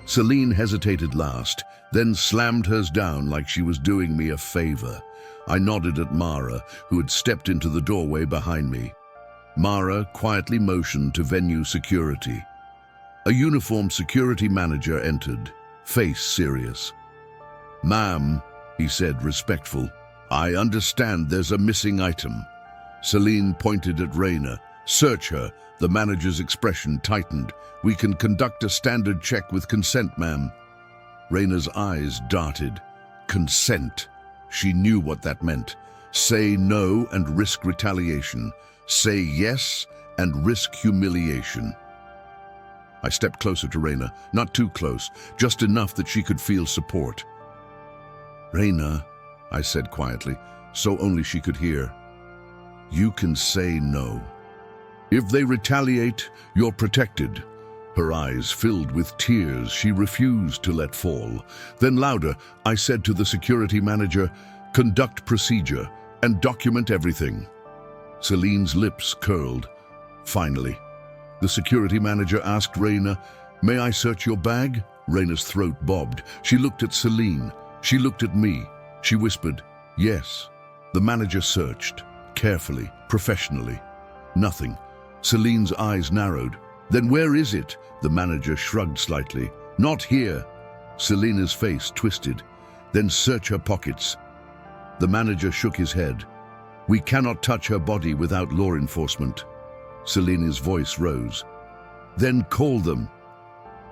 Celine hesitated last, then slammed hers down like she was doing me a favor. I nodded at Mara, who had stepped into the doorway behind me. Mara quietly motioned to venue security. A uniformed security manager entered, face serious. "Ma'am," he said, respectful, "I understand there's a missing item." Celine pointed at Raina. "Search her." The manager's expression tightened. "We can conduct a standard check with consent, ma'am." Raina's eyes darted. Consent. She knew what that meant. Say no and risk retaliation. Say yes and risk humiliation. I stepped closer to Raina, not too close, just enough that she could feel support. "Raina," I said quietly, so only she could hear, "you can say no. If they retaliate, you're protected." Her eyes filled with tears she refused to let fall. Then louder, I said to the security manager, "Conduct procedure and document everything." Celine's lips curled. Finally, the security manager asked Raina, "May I search your bag?" Raina's throat bobbed. She looked at Celine. She looked at me. She whispered, "Yes." The manager searched, carefully, professionally. Nothing. Celine's eyes narrowed. "Then where is it?" The manager shrugged slightly. "Not here." Celine's face twisted. "Then search her pockets." The manager shook his head. "We cannot touch her body without law enforcement." Celine's voice rose. "Then call them."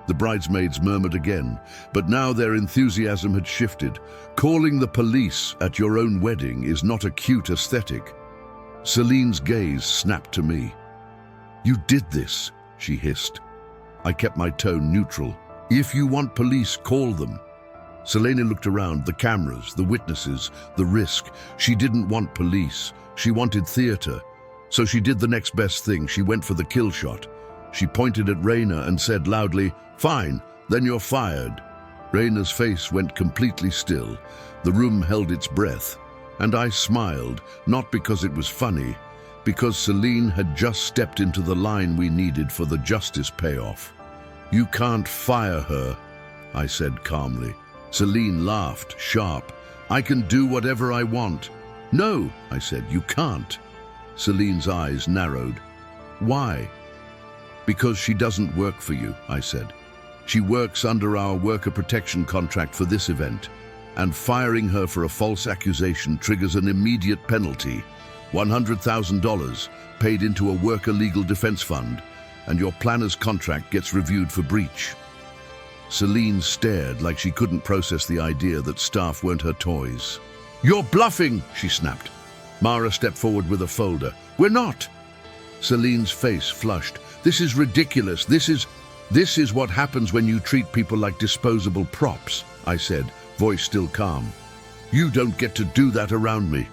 The bridesmaids murmured again, but now their enthusiasm had shifted. "Calling the police at your own wedding is not a cute aesthetic." Celine's gaze snapped to me. "You did this," she hissed. I kept my tone neutral. "If you want police, call them." Selena looked around, the cameras, the witnesses, the risk. She didn't want police. She wanted theater. So she did the next best thing. She went for the kill shot. She pointed at Raina and said loudly, "Fine, then you're fired." Raina's face went completely still. The room held its breath. And I smiled, not because it was funny, because Celine had just stepped into the line we needed for the justice payoff. "You can't fire her," I said calmly. Celine laughed, sharp. "I can do whatever I want." "No," I said, "you can't." Celine's eyes narrowed. "Why?" "Because she doesn't work for you," I said. "She works under our worker protection contract for this event, and firing her for a false accusation triggers an immediate penalty, $100,000 paid into a worker legal defense fund, and your planner's contract gets reviewed for breach." Celine stared like she couldn't process the idea that staff weren't her toys. "You're bluffing," she snapped. Mara stepped forward with a folder. "We're not." Celine's face flushed. "This is ridiculous. This is what happens when you treat people like disposable props," I said, voice still calm. "You don't get to do that around me."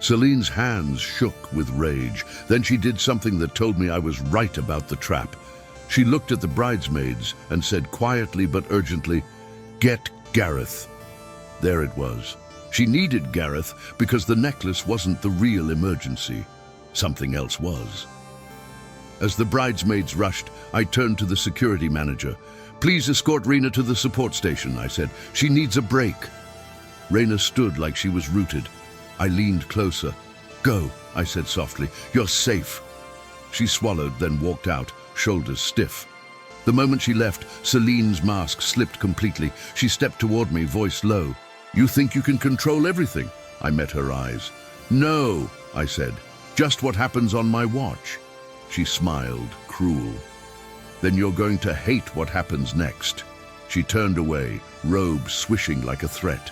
Celine's hands shook with rage. Then she did something that told me I was right about the trap. She looked at the bridesmaids and said quietly but urgently, "Get Gareth." There it was. She needed Gareth because the necklace wasn't the real emergency. Something else was. As the bridesmaids rushed, I turned to the security manager. "Please escort Raina to the support station," I said. "She needs a break." Raina stood like she was rooted. I leaned closer. "Go," I said softly. "You're safe." She swallowed, then walked out, shoulders stiff. The moment she left, Celine's mask slipped completely. She stepped toward me, voice low. "You think you can control everything?" I met her eyes. "No," I said. "Just what happens on my watch." She smiled, cruel. "Then you're going to hate what happens next." She turned away, robe swishing like a threat.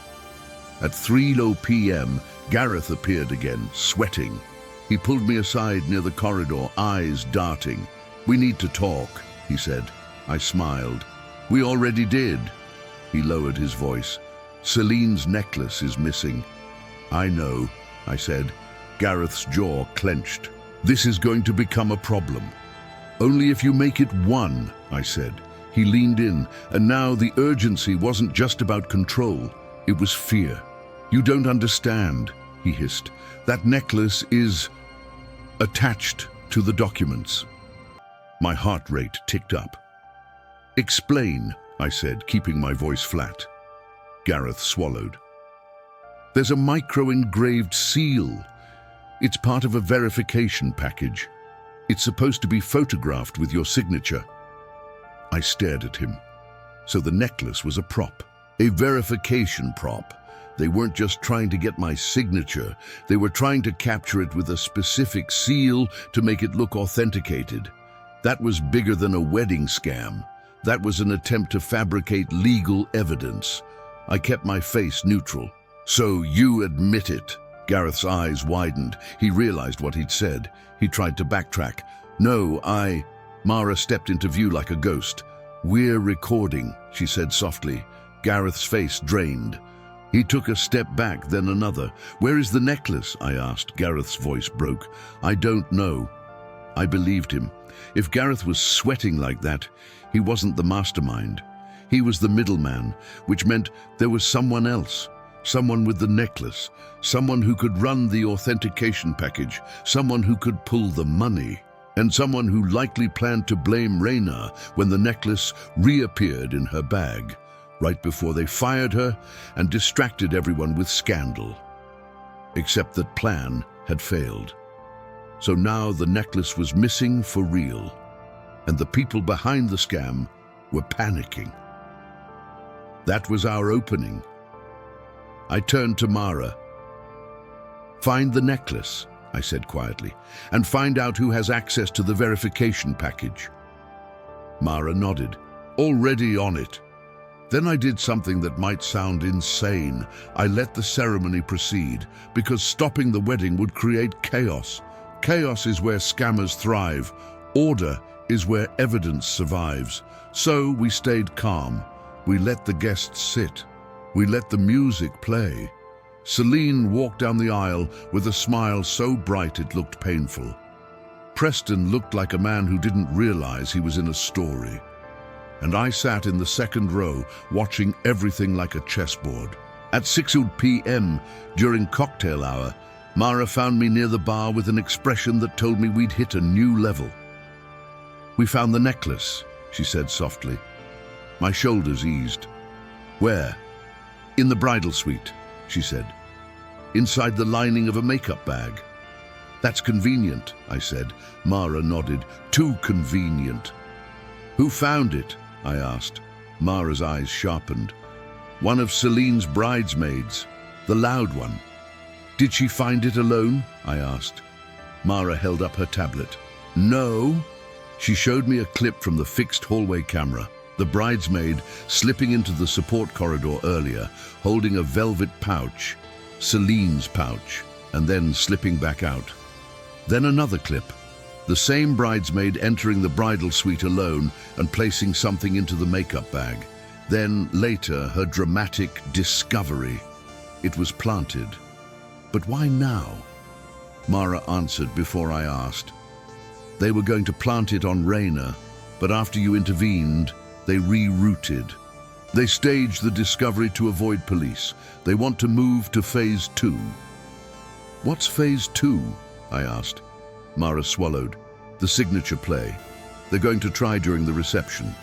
At 3:00 p.m., Gareth appeared again, sweating. He pulled me aside near the corridor, eyes darting. "We need to talk," he said. I smiled. "We already did." He lowered his voice. "Celine's necklace is missing." "I know," I said. Gareth's jaw clenched. "This is going to become a problem." "Only if you make it one," I said. He leaned in, and now the urgency wasn't just about control. It was fear. "You don't understand," he hissed. "That necklace is attached to the documents." My heart rate ticked up. "Explain," I said, keeping my voice flat. Gareth swallowed. "There's a micro-engraved seal. It's part of a verification package. It's supposed to be photographed with your signature." I stared at him. So the necklace was a prop, A verification prop. They weren't just trying to get my signature, they were trying to capture it with a specific seal to make it look authenticated. That was bigger than a wedding scam. That was an attempt to fabricate legal evidence. I kept my face neutral. So you admit it? Gareth's eyes widened. He realized what he'd said. He tried to backtrack. No, Mara stepped into view like a ghost. We're recording, she said softly. Gareth's face drained. He took a step back, then another. Where is the necklace? I asked. Gareth's voice broke. I don't know. I believed him. If Gareth was sweating like that, he wasn't the mastermind. He was the middleman, which meant there was someone else. Someone with the necklace. Someone who could run the authentication package. Someone who could pull the money. And someone who likely planned to blame Raina when the necklace reappeared in her bag, right before they fired her and distracted everyone with scandal. Except that plan had failed. So now the necklace was missing for real, and the people behind the scam were panicking. That was our opening. I turned to Mara. Find the necklace, I said quietly, and find out who has access to the verification package. Mara nodded. Already on it. Then I did something that might sound insane. I let the ceremony proceed, because stopping the wedding would create chaos. Chaos is where scammers thrive. Order is where evidence survives. So we stayed calm. We let the guests sit. We let the music play. Celine walked down the aisle with a smile so bright it looked painful. Preston looked like a man who didn't realize he was in a story. And I sat in the second row, watching everything like a chessboard. At 6 p.m., during cocktail hour, Mara found me near the bar with an expression that told me we'd hit a new level. We found the necklace, she said softly. My shoulders eased. Where? In the bridal suite, she said. Inside the lining of a makeup bag. That's convenient, I said. Mara nodded. Too convenient. Who found it? I asked. Mara's eyes sharpened. One of Celine's bridesmaids, the loud one. Did she find it alone? I asked. Mara held up her tablet. No. She showed me a clip from the fixed hallway camera. The bridesmaid slipping into the support corridor earlier, holding a velvet pouch, Celine's pouch, and then slipping back out. Then another clip. The same bridesmaid entering the bridal suite alone and placing something into the makeup bag. Then, later, her dramatic discovery. It was planted. But why now? Mara answered before I asked. They were going to plant it on Raina, but after you intervened, they rerouted. They staged the discovery to avoid police. They want to move to phase 2. What's phase 2? I asked. Mara swallowed. The signature play. They're going to try during the reception.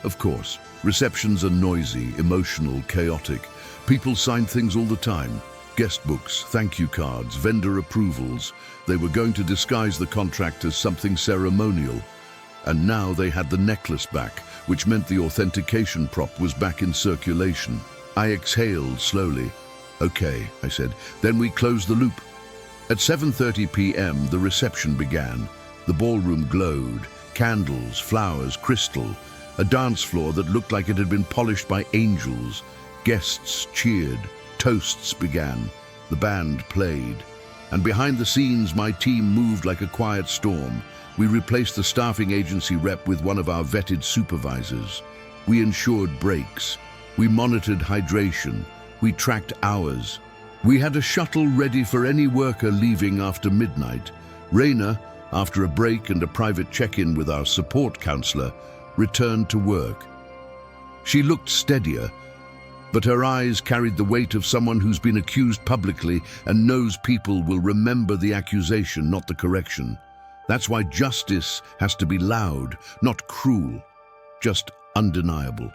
Of course, receptions are noisy, emotional, chaotic. People sign things all the time. Guest books, thank you cards, vendor approvals. They were going to disguise the contract as something ceremonial. And now they had the necklace back, which meant the authentication prop was back in circulation. I exhaled slowly. Okay, I said, then we close the loop. At 7:30 p.m., the reception began. The ballroom glowed, candles, flowers, crystal, a dance floor that looked like it had been polished by angels. Guests cheered, toasts began, the band played. And behind the scenes, my team moved like a quiet storm. We replaced the staffing agency rep with one of our vetted supervisors. We ensured breaks. We monitored hydration. We tracked hours. We had a shuttle ready for any worker leaving after midnight. Raina, after a break and a private check-in with our support counselor, returned to work. She looked steadier, but her eyes carried the weight of someone who's been accused publicly and knows people will remember the accusation, not the correction. That's why justice has to be loud, not cruel, just undeniable.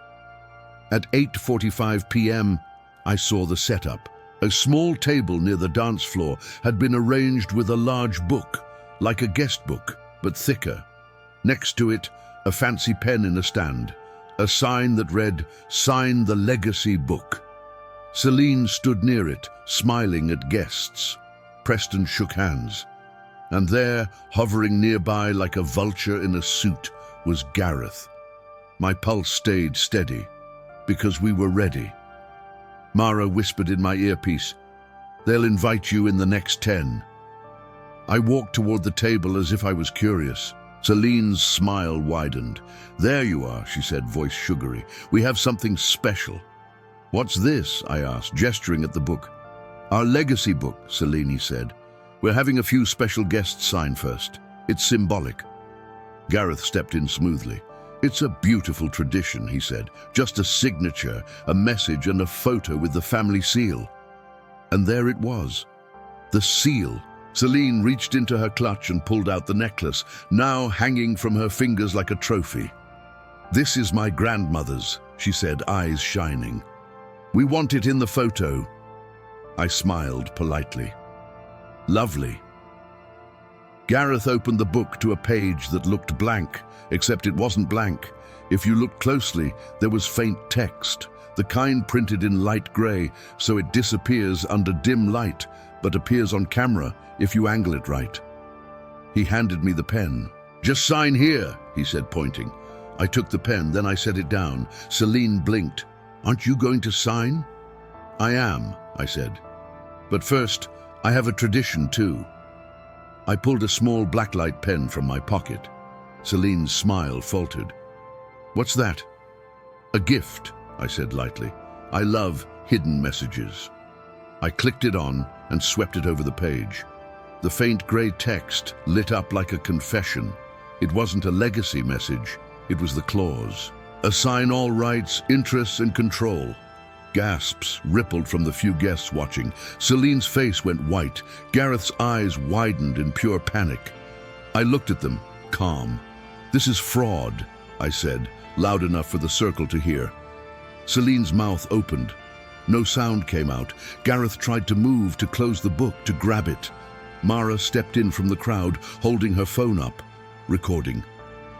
At 8:45 p.m., I saw the setup. A small table near the dance floor had been arranged with a large book, like a guest book, but thicker. Next to it, a fancy pen in a stand. a sign that read, "Sign the Legacy Book." Celine stood near it, smiling at guests. Preston shook hands. And there, hovering nearby like a vulture in a suit, was Gareth. My pulse stayed steady, because we were ready. Mara whispered in my earpiece, "They'll invite you in the next 10. I walked toward the table as if I was curious. Celine's smile widened. "There you are," she said, voice sugary. "We have something special." "What's this?" I asked, gesturing at the book. "Our legacy book," Celine said. "We're having a few special guests sign first. It's symbolic." Gareth stepped in smoothly. "It's a beautiful tradition," he said. "Just a signature, a message, and a photo with the family seal." And there it was, the seal. Celine reached into her clutch and pulled out the necklace, now hanging from her fingers like a trophy. "This is my grandmother's," she said, eyes shining. "We want it in the photo." I smiled politely. "Lovely." Gareth opened the book to a page that looked blank, except it wasn't blank. If you looked closely, there was faint text, the kind printed in light grey, so it disappears under dim light, but appears on camera if you angle it right. He handed me the pen. "Just sign here," he said, pointing. I took the pen, then I set it down. Celine blinked. "Aren't you going to sign?" "I am," I said. "But first, I have a tradition too." I pulled a small Blacklight pen from my pocket. Celine's smile faltered. "What's that?" "A gift," I said lightly. "I love hidden messages." I clicked it on and swept it over the page. The faint grey text lit up like a confession. It wasn't a legacy message, it was the clause. "Assign all rights, interests, and control." Gasps rippled from the few guests watching. Celine's face went white. Gareth's eyes widened in pure panic. I looked at them, calm. "This is fraud," I said, loud enough for the circle to hear. Celine's mouth opened. No sound came out. Gareth tried to move, to close the book, to grab it. Mara stepped in from the crowd, holding her phone up, recording.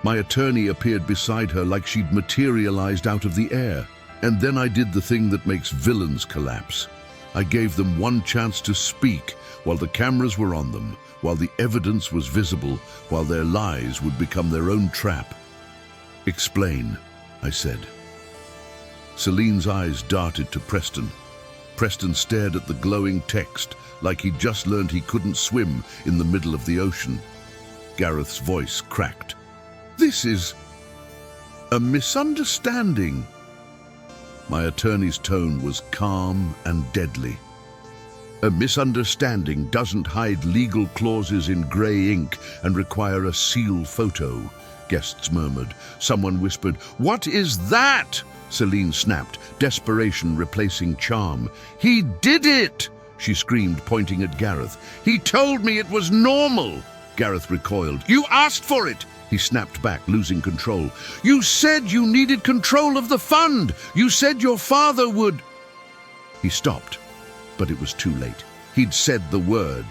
My attorney appeared beside her like she'd materialized out of the air. And then I did the thing that makes villains collapse. I gave them one chance to speak while the cameras were on them, while the evidence was visible, while their lies would become their own trap. "Explain," I said. Celine's eyes darted to Preston. Preston stared at the glowing text like he'd just learned he couldn't swim in the middle of the ocean. Gareth's voice cracked. "This is a misunderstanding." My attorney's tone was calm and deadly. "A misunderstanding doesn't hide legal clauses in grey ink and require a seal photo," guests murmured. Someone whispered, "What is that?" Celine snapped, desperation replacing charm. "He did it!" she screamed, pointing at Gareth. "He told me it was normal!" Gareth recoiled. "You asked for it!" He snapped back, losing control. "You said you needed control of the fund! You said your father would—" He stopped, but it was too late. He'd said the word,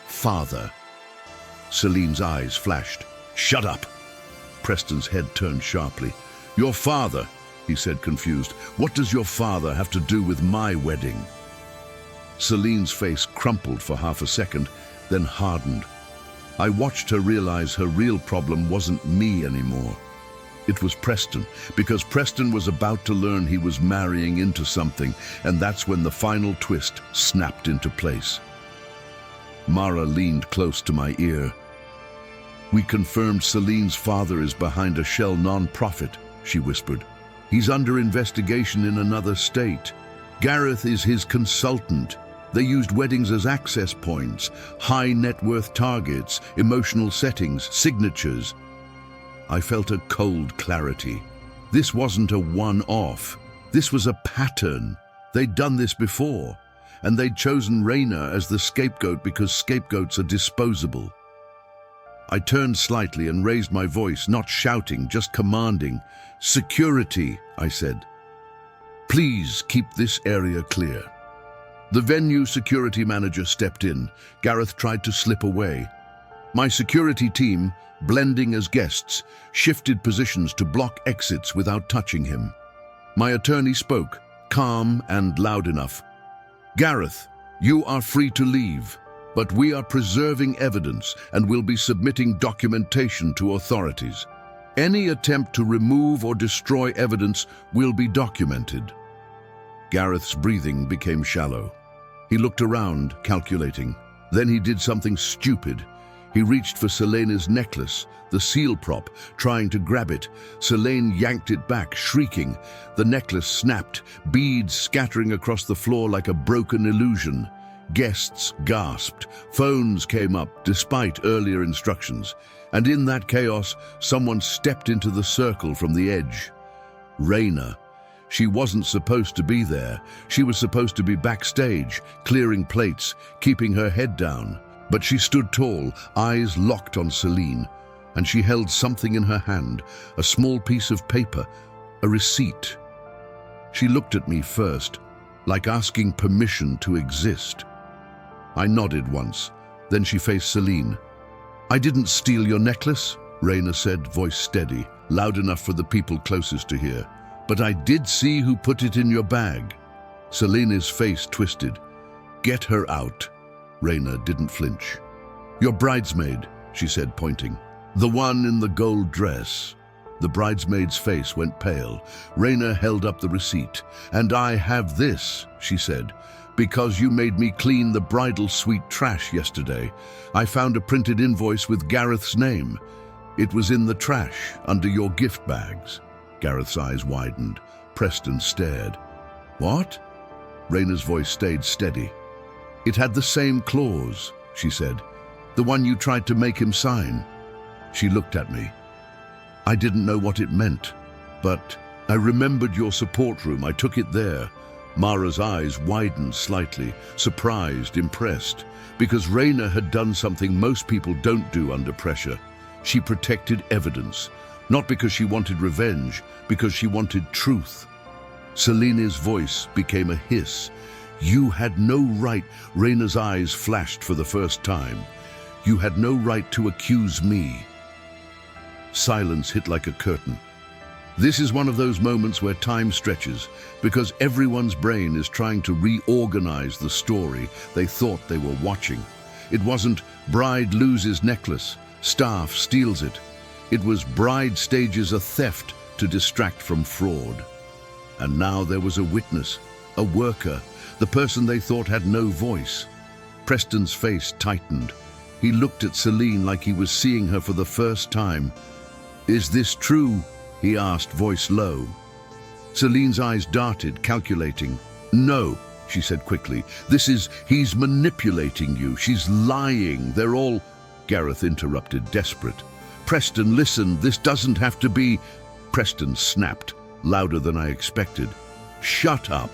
father. Celine's eyes flashed. "Shut up!" Preston's head turned sharply. "Your father," he said, confused. "What does your father have to do with my wedding?" Celine's face crumpled for half a second, then hardened. I watched her realize her real problem wasn't me anymore. It was Preston, because Preston was about to learn he was marrying into something, and that's when the final twist snapped into place. Mara leaned close to my ear. "We confirmed Celine's father is behind a shell non-profit," she whispered. "He's under investigation in another state. Gareth is his consultant. They used weddings as access points, high net worth targets, emotional settings, signatures." I felt a cold clarity. This wasn't a one-off. This was a pattern. They'd done this before, and they'd chosen Raina as the scapegoat because scapegoats are disposable. I turned slightly and raised my voice, not shouting, just commanding. "Security," I said. "Please keep this area clear." The venue security manager stepped in. Gareth tried to slip away. My security team, blending as guests, shifted positions to block exits without touching him. My attorney spoke, calm and loud enough. "Gareth, you are free to leave, but we are preserving evidence and will be submitting documentation to authorities. Any attempt to remove or destroy evidence will be documented." Gareth's breathing became shallow. He looked around, calculating. Then he did something stupid. He reached for Selena's necklace, the seal prop, trying to grab it. Selene yanked it back, shrieking. The necklace snapped, beads scattering across the floor like a broken illusion. Guests gasped. Phones came up, despite earlier instructions. And in that chaos, someone stepped into the circle from the edge. Raina. She wasn't supposed to be there. She was supposed to be backstage, clearing plates, keeping her head down. But she stood tall, eyes locked on Selene, and she held something in her hand, a small piece of paper, a receipt. She looked at me first, like asking permission to exist. I nodded once, then she faced Selene. "I didn't steal your necklace," Raina said, voice steady, loud enough for the people closest to hear. "But I did see who put it in your bag." Selene's face twisted. "Get her out." Raina didn't flinch. "Your bridesmaid," she said, pointing. "The one in the gold dress." The bridesmaid's face went pale. Raina held up the receipt. "And I have this," she said, "because you made me clean the bridal suite trash yesterday. I found a printed invoice with Gareth's name. It was in the trash, under your gift bags." Gareth's eyes widened. Preston stared. "What?" Raina's voice stayed steady. "It had the same clause," she said. "The one you tried to make him sign." She looked at me. I didn't know what it meant, but I remembered your support room. I took it there. Mara's eyes widened slightly, surprised, impressed, because Raina had done something most people don't do under pressure. She protected evidence, not because she wanted revenge, because she wanted truth. Selene's voice became a hiss. "You had no right," Raina's eyes flashed for the first time. "You had no right to accuse me." Silence hit like a curtain. This is one of those moments where time stretches, because everyone's brain is trying to reorganize the story they thought they were watching. It wasn't bride loses necklace, staff steals it. It was bride stages a theft to distract from fraud. And now there was a witness, a worker, the person they thought had no voice. Preston's face tightened. He looked at Selene like he was seeing her for the first time. "Is this true?" he asked, voice low. Selene's eyes darted, calculating. "No," she said quickly. He's manipulating you. She's lying. They're all..." Gareth interrupted, desperate. "Preston, listen, this doesn't have to be..." Preston snapped, louder than I expected. "Shut up."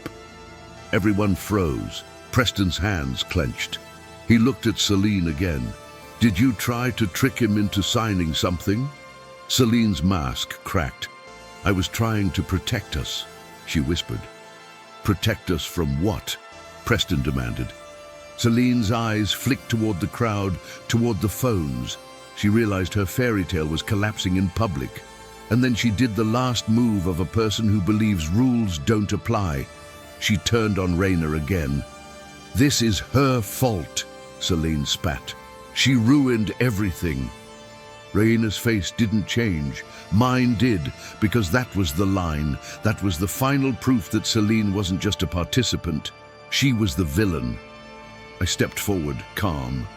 Everyone froze. Preston's hands clenched. He looked at Selene again. "Did you try to trick him into signing something?" Selene's mask cracked. "I was trying to protect us," she whispered. "Protect us from what?" Preston demanded. Selene's eyes flicked toward the crowd, toward the phones. She realized her fairy tale was collapsing in public. And then she did the last move of a person who believes rules don't apply. She turned on Raina again. "This is her fault," Selene spat. "She ruined everything." Raina's face didn't change. Mine did, because that was the line. That was the final proof that Selene wasn't just a participant. She was the villain. I stepped forward, calm.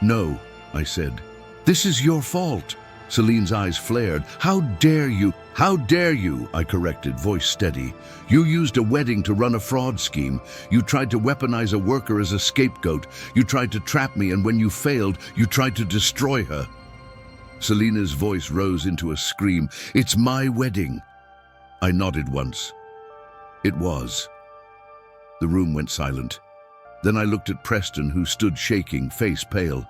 "No," I said. "This is your fault." Selene's eyes flared. "How dare you? How dare you?" I corrected, voice steady. "You used a wedding to run a fraud scheme. You tried to weaponize a worker as a scapegoat. You tried to trap me, and when you failed, you tried to destroy her." Selena's voice rose into a scream. "It's my wedding." I nodded once. It was. The room went silent. Then I looked at Preston, who stood shaking, face pale.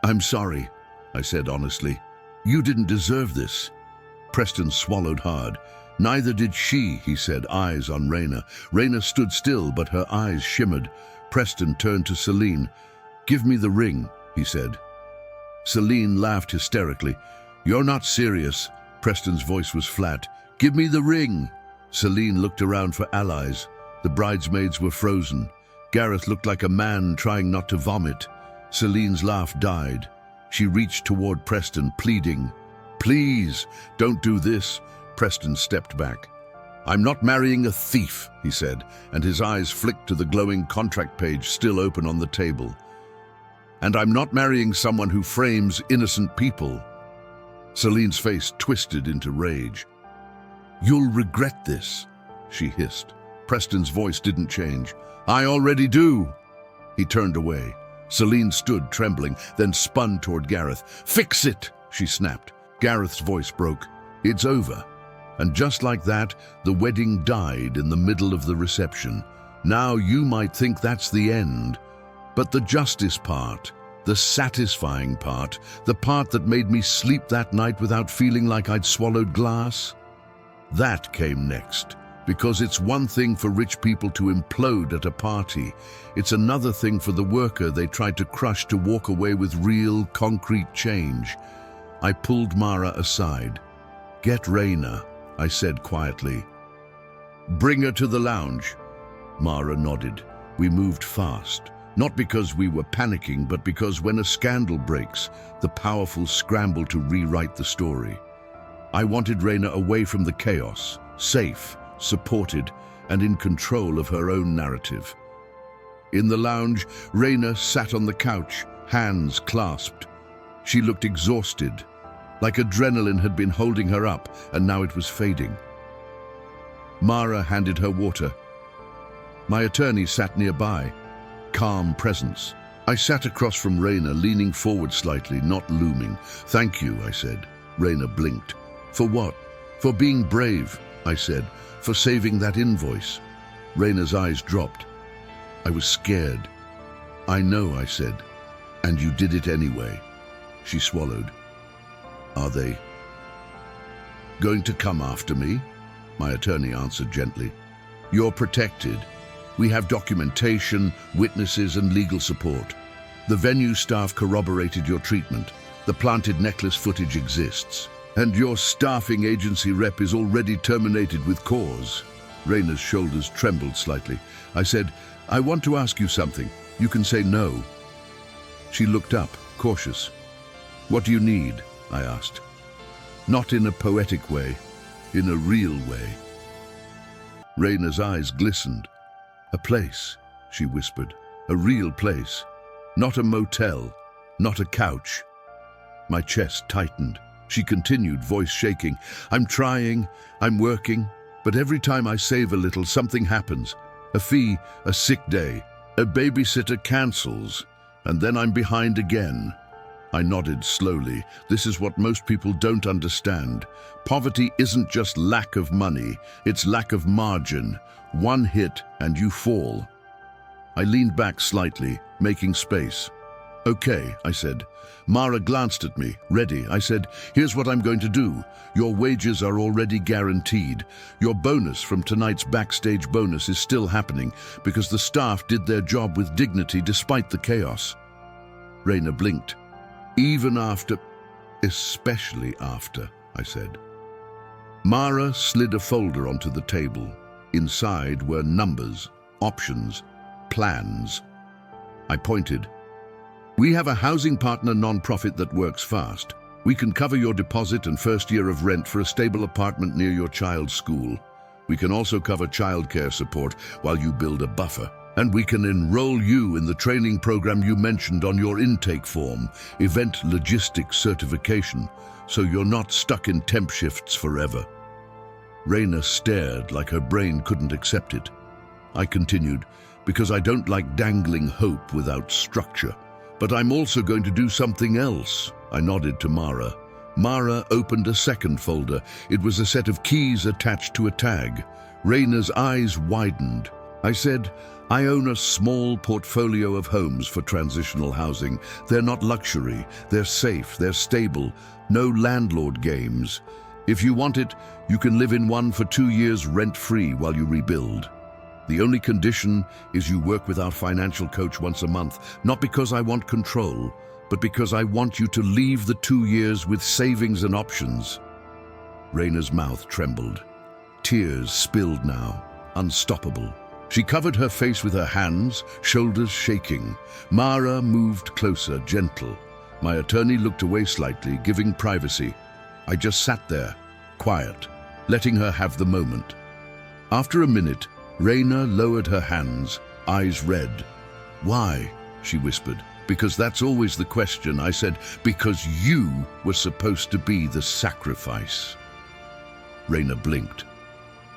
"I'm sorry," I said honestly. "You didn't deserve this." Preston swallowed hard. "Neither did she," he said, eyes on Raina. Raina stood still, but her eyes shimmered. Preston turned to Selene. "Give me the ring," he said. Celine laughed hysterically. "You're not serious." Preston's voice was flat. "Give me the ring." Celine looked around for allies. The bridesmaids were frozen. Gareth looked like a man trying not to vomit. Celine's laugh died. She reached toward Preston, pleading. "Please, don't do this." Preston stepped back. "I'm not marrying a thief," he said, and his eyes flicked to the glowing contract page still open on the table. "And I'm not marrying someone who frames innocent people." Celine's face twisted into rage. "You'll regret this," she hissed. Preston's voice didn't change. "I already do." He turned away. Celine stood, trembling, then spun toward Gareth. "Fix it!" she snapped. Gareth's voice broke. "It's over." And just like that, the wedding died in the middle of the reception. Now you might think that's the end. But the justice part, the satisfying part, the part that made me sleep that night without feeling like I'd swallowed glass, that came next. Because it's one thing for rich people to implode at a party. It's another thing for the worker they tried to crush to walk away with real, concrete change. I pulled Mara aside. "Get Raina," I said quietly. "Bring her to the lounge." Mara nodded. We moved fast. Not because we were panicking, but because when a scandal breaks, the powerful scramble to rewrite the story. I wanted Raina away from the chaos, safe, supported, and in control of her own narrative. In the lounge, Raina sat on the couch, hands clasped. She looked exhausted, like adrenaline had been holding her up, and now it was fading. Mara handed her water. My attorney sat nearby, calm presence. I sat across from Raina, leaning forward slightly, not looming. "Thank you," I said. Raina blinked. "For what?" "For being brave," I said. "For saving that invoice." Raina's eyes dropped. I was scared. "I know," I said. "And you did it anyway." She swallowed. "Are they going to come after me?" My attorney answered gently. "You're protected. We have documentation, witnesses, and legal support. The venue staff corroborated your treatment. The planted necklace footage exists. And your staffing agency rep is already terminated with cause." Raina's shoulders trembled slightly. I said, "I want to ask you something. You can say no." She looked up, cautious. "What do you need?" I asked. Not in a poetic way, in a real way. Raina's eyes glistened. "A place," she whispered. "A real place. Not a motel, not a couch." My chest tightened. She continued, voice shaking. "I'm trying, I'm working, but every time I save a little, something happens. A fee, a sick day, a babysitter cancels, and then I'm behind again." I nodded slowly. This is what most people don't understand. Poverty isn't just lack of money, it's lack of margin. One hit and you fall. I leaned back slightly, making space. "Okay," I said. Mara glanced at me. "Ready?" I said. "Here's what I'm going to do. Your wages are already guaranteed. Your bonus from tonight's backstage bonus is still happening because the staff did their job with dignity despite the chaos." Raina blinked. "Even after..." "Especially after," I said. Mara slid a folder onto the table. Inside were numbers, options, plans. I pointed. "We have a housing partner non-profit that works fast. We can cover your deposit and first year of rent for a stable apartment near your child's school. We can also cover childcare support while you build a buffer. And we can enroll you in the training program you mentioned on your intake form, Event Logistics Certification, so you're not stuck in temp shifts forever." Raina stared like her brain couldn't accept it. I continued, "Because I don't like dangling hope without structure. But I'm also going to do something else." I nodded to Mara. Mara opened a second folder. It was a set of keys attached to a tag. Raina's eyes widened. I said, "I own a small portfolio of homes for transitional housing. They're not luxury. They're safe. They're stable. No landlord games. If you want it, you can live in one for 2 years rent-free while you rebuild. The only condition is you work with our financial coach once a month, not because I want control, but because I want you to leave the 2 years with savings and options." Raina's mouth trembled. Tears spilled now, unstoppable. She covered her face with her hands, shoulders shaking. Mara moved closer, gentle. My attorney looked away slightly, giving privacy. I just sat there, quiet, letting her have the moment. After a minute, Raina lowered her hands, eyes red. "Why?" she whispered. "Because that's always the question," I said. "Because you were supposed to be the sacrifice." Raina blinked.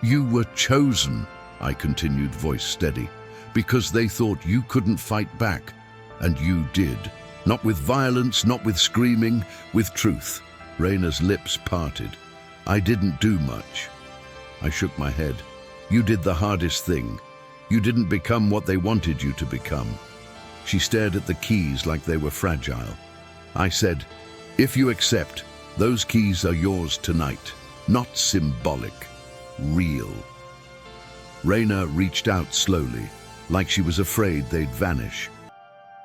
"You were chosen," I continued, voice steady, "because they thought you couldn't fight back. And you did. Not with violence, not with screaming, with truth." Raina's lips parted. "I didn't do much." I shook my head. "You did the hardest thing. You didn't become what they wanted you to become." She stared at the keys like they were fragile. I said, "If you accept, those keys are yours tonight. Not symbolic, real." Raina reached out slowly, like she was afraid they'd vanish.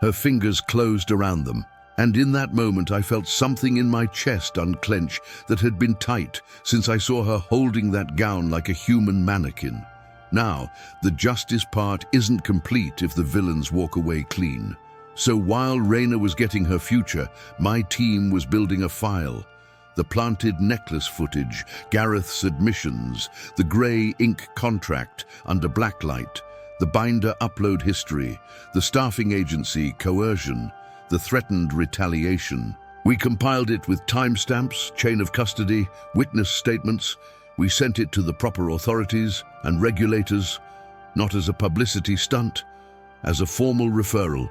Her fingers closed around them, and in that moment I felt something in my chest unclench that had been tight since I saw her holding that gown like a human mannequin. Now, the justice part isn't complete if the villains walk away clean. So while Raina was getting her future, my team was building a file. The planted necklace footage, Gareth's admissions, the grey ink contract under Blacklight, the binder upload history, the staffing agency coercion, the threatened retaliation. We compiled it with timestamps, chain of custody, witness statements. We sent it to the proper authorities and regulators, not as a publicity stunt, as a formal referral.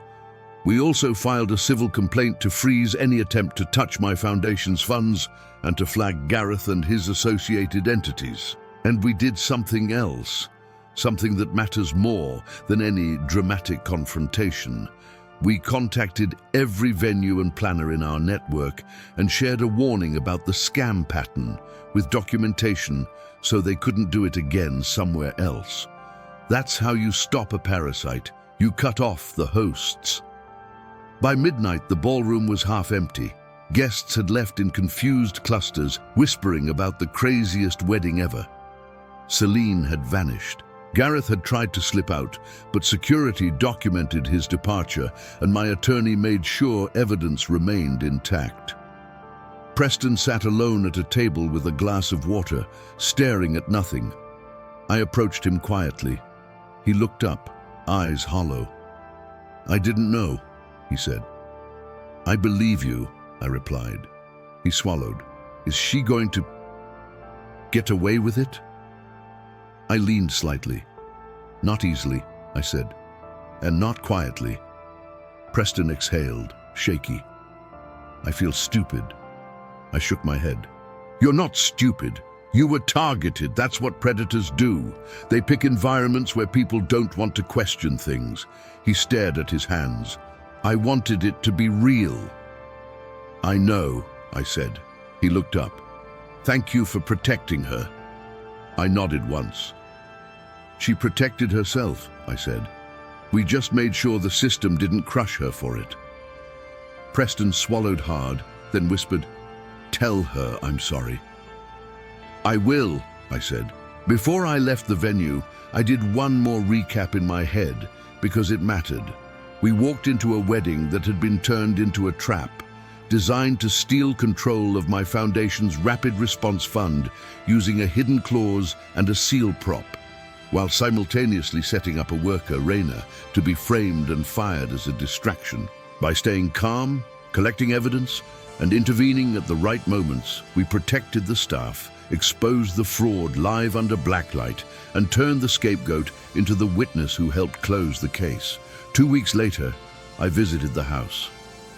We also filed a civil complaint to freeze any attempt to touch my foundation's funds and to flag Gareth and his associated entities. And we did something else, something that matters more than any dramatic confrontation. We contacted every venue and planner in our network and shared a warning about the scam pattern with documentation so they couldn't do it again somewhere else. That's how you stop a parasite. You cut off the hosts. By midnight, the ballroom was half empty. Guests had left in confused clusters, whispering about the craziest wedding ever. Celine had vanished. Gareth had tried to slip out, but security documented his departure, and my attorney made sure evidence remained intact. Preston sat alone at a table with a glass of water, staring at nothing. I approached him quietly. He looked up, eyes hollow. "I didn't know," he said. "I believe you," I replied. He swallowed. "Is she going to get away with it?" I leaned slightly. "Not easily," I said, "and not quietly." Preston exhaled, shaky. "I feel stupid." I shook my head. "You're not stupid. You were targeted. That's what predators do. They pick environments where people don't want to question things." He stared at his hands. "I wanted it to be real." "I know," I said. He looked up. "Thank you for protecting her." I nodded once. "She protected herself," I said. "We just made sure the system didn't crush her for it." Preston swallowed hard, then whispered, "Tell her I'm sorry." "I will," I said. Before I left the venue, I did one more recap in my head, because it mattered. We walked into a wedding that had been turned into a trap, designed to steal control of my foundation's rapid response fund using a hidden clause and a seal prop, while simultaneously setting up a worker, Raina, to be framed and fired as a distraction. By staying calm, collecting evidence, and intervening at the right moments, we protected the staff, exposed the fraud live under Blacklight, and turned the scapegoat into the witness who helped close the case. 2 weeks later, I visited the house.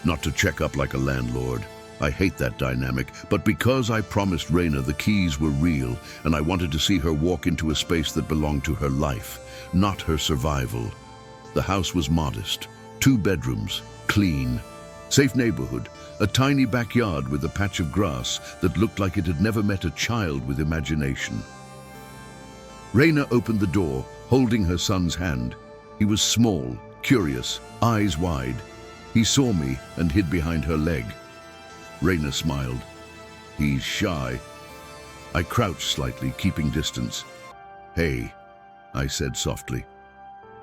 Not to check up like a landlord. I hate that dynamic, but because I promised Raina the keys were real, and I wanted to see her walk into a space that belonged to her life, not her survival. The house was modest. 2 bedrooms, clean, safe neighborhood, a tiny backyard with a patch of grass that looked like it had never met a child with imagination. Raina opened the door, holding her son's hand. He was small, curious, eyes wide. He saw me and hid behind her leg. Raina smiled. He's shy. I crouched slightly, keeping distance. Hey, I said softly.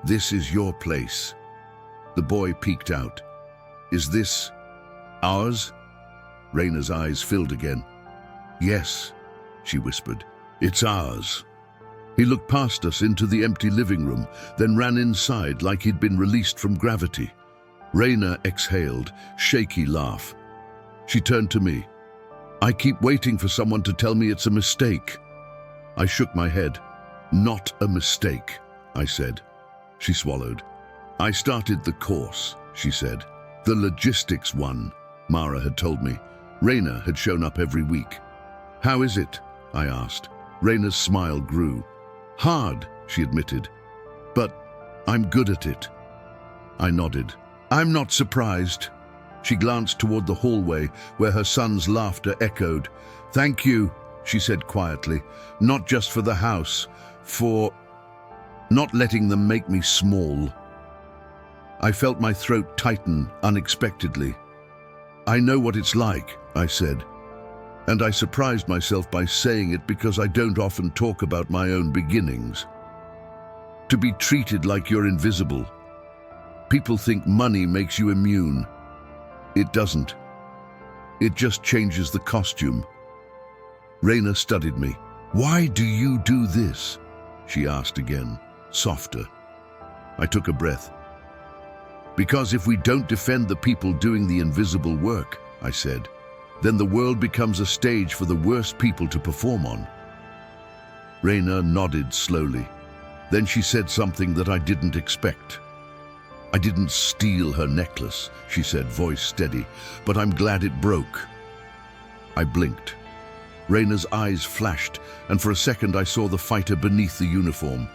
This is your place. The boy peeked out. Is this ours? Raina's eyes filled again. Yes, she whispered. It's ours. He looked past us into the empty living room, then ran inside like he'd been released from gravity. Raina exhaled, shaky laugh. She turned to me. I keep waiting for someone to tell me it's a mistake. I shook my head. Not a mistake, I said. She swallowed. I started the course, she said. The logistics one, Mara had told me. Raina had shown up every week. How is it? I asked. Raina's smile grew. Hard, she admitted. But I'm good at it. I nodded. I'm not surprised. She glanced toward the hallway where her son's laughter echoed. Thank you, she said quietly. Not just for the house, for not letting them make me small. I felt my throat tighten unexpectedly. I know what it's like, I said. And I surprised myself by saying it because I don't often talk about my own beginnings. To be treated like you're invisible. People think money makes you immune. It doesn't. It just changes the costume. Raina studied me. Why do you do this? She asked again, softer. I took a breath. Because if we don't defend the people doing the invisible work, I said, then the world becomes a stage for the worst people to perform on. Raina nodded slowly. Then she said something that I didn't expect. I didn't steal her necklace, she said, voice steady, but I'm glad it broke. I blinked. Raina's eyes flashed, and for a second I saw the fighter beneath the uniform.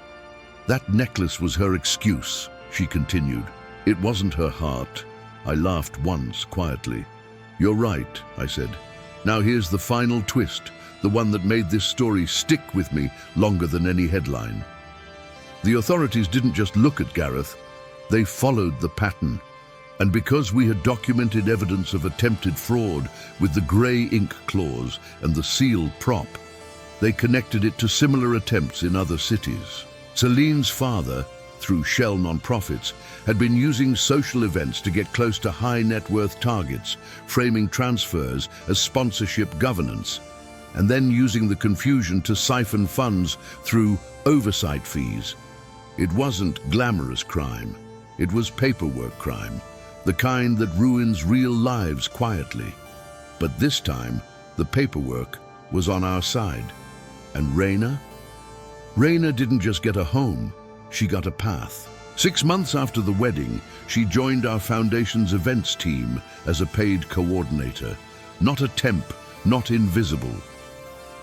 That necklace was her excuse, she continued. It wasn't her heart. I laughed once, quietly. You're right, I said. Now here's the final twist, the one that made this story stick with me longer than any headline. The authorities didn't just look at Gareth, they followed the pattern. And because we had documented evidence of attempted fraud with the grey ink clause and the seal prop, they connected it to similar attempts in other cities. Celine's father, through Shell nonprofits, had been using social events to get close to high-net-worth targets, framing transfers as sponsorship governance, and then using the confusion to siphon funds through oversight fees. It wasn't glamorous crime. It was paperwork crime, the kind that ruins real lives quietly. But this time, the paperwork was on our side. And Raina? Raina didn't just get a home, she got a path. 6 months after the wedding, she joined our foundation's events team as a paid coordinator. Not a temp, not invisible.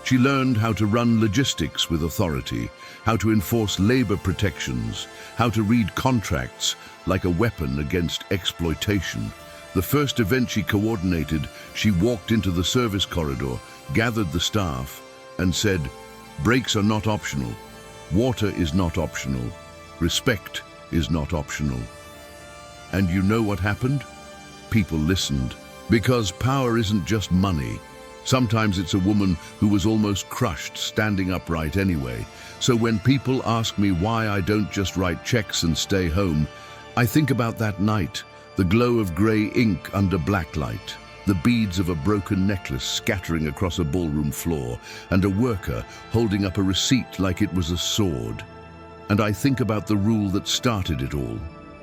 She learned how to run logistics with authority, how to enforce labor protections, how to read contracts like a weapon against exploitation. The first event she coordinated, she walked into the service corridor, gathered the staff, and said, "Breaks are not optional. Water is not optional. Respect is not optional." And you know what happened? People listened. Because power isn't just money. Sometimes it's a woman who was almost crushed standing upright anyway. So when people ask me why I don't just write checks and stay home, I think about that night, the glow of grey ink under blacklight, the beads of a broken necklace scattering across a ballroom floor, and a worker holding up a receipt like it was a sword. And I think about the rule that started it all.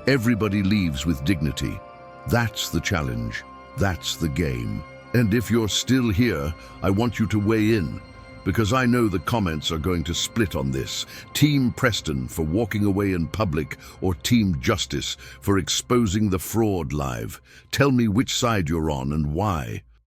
Everybody leaves with dignity. That's the challenge. That's the game. And if you're still here, I want you to weigh in, because I know the comments are going to split on this. Team Preston for walking away in public, or Team Justice for exposing the fraud live. Tell me which side you're on and why.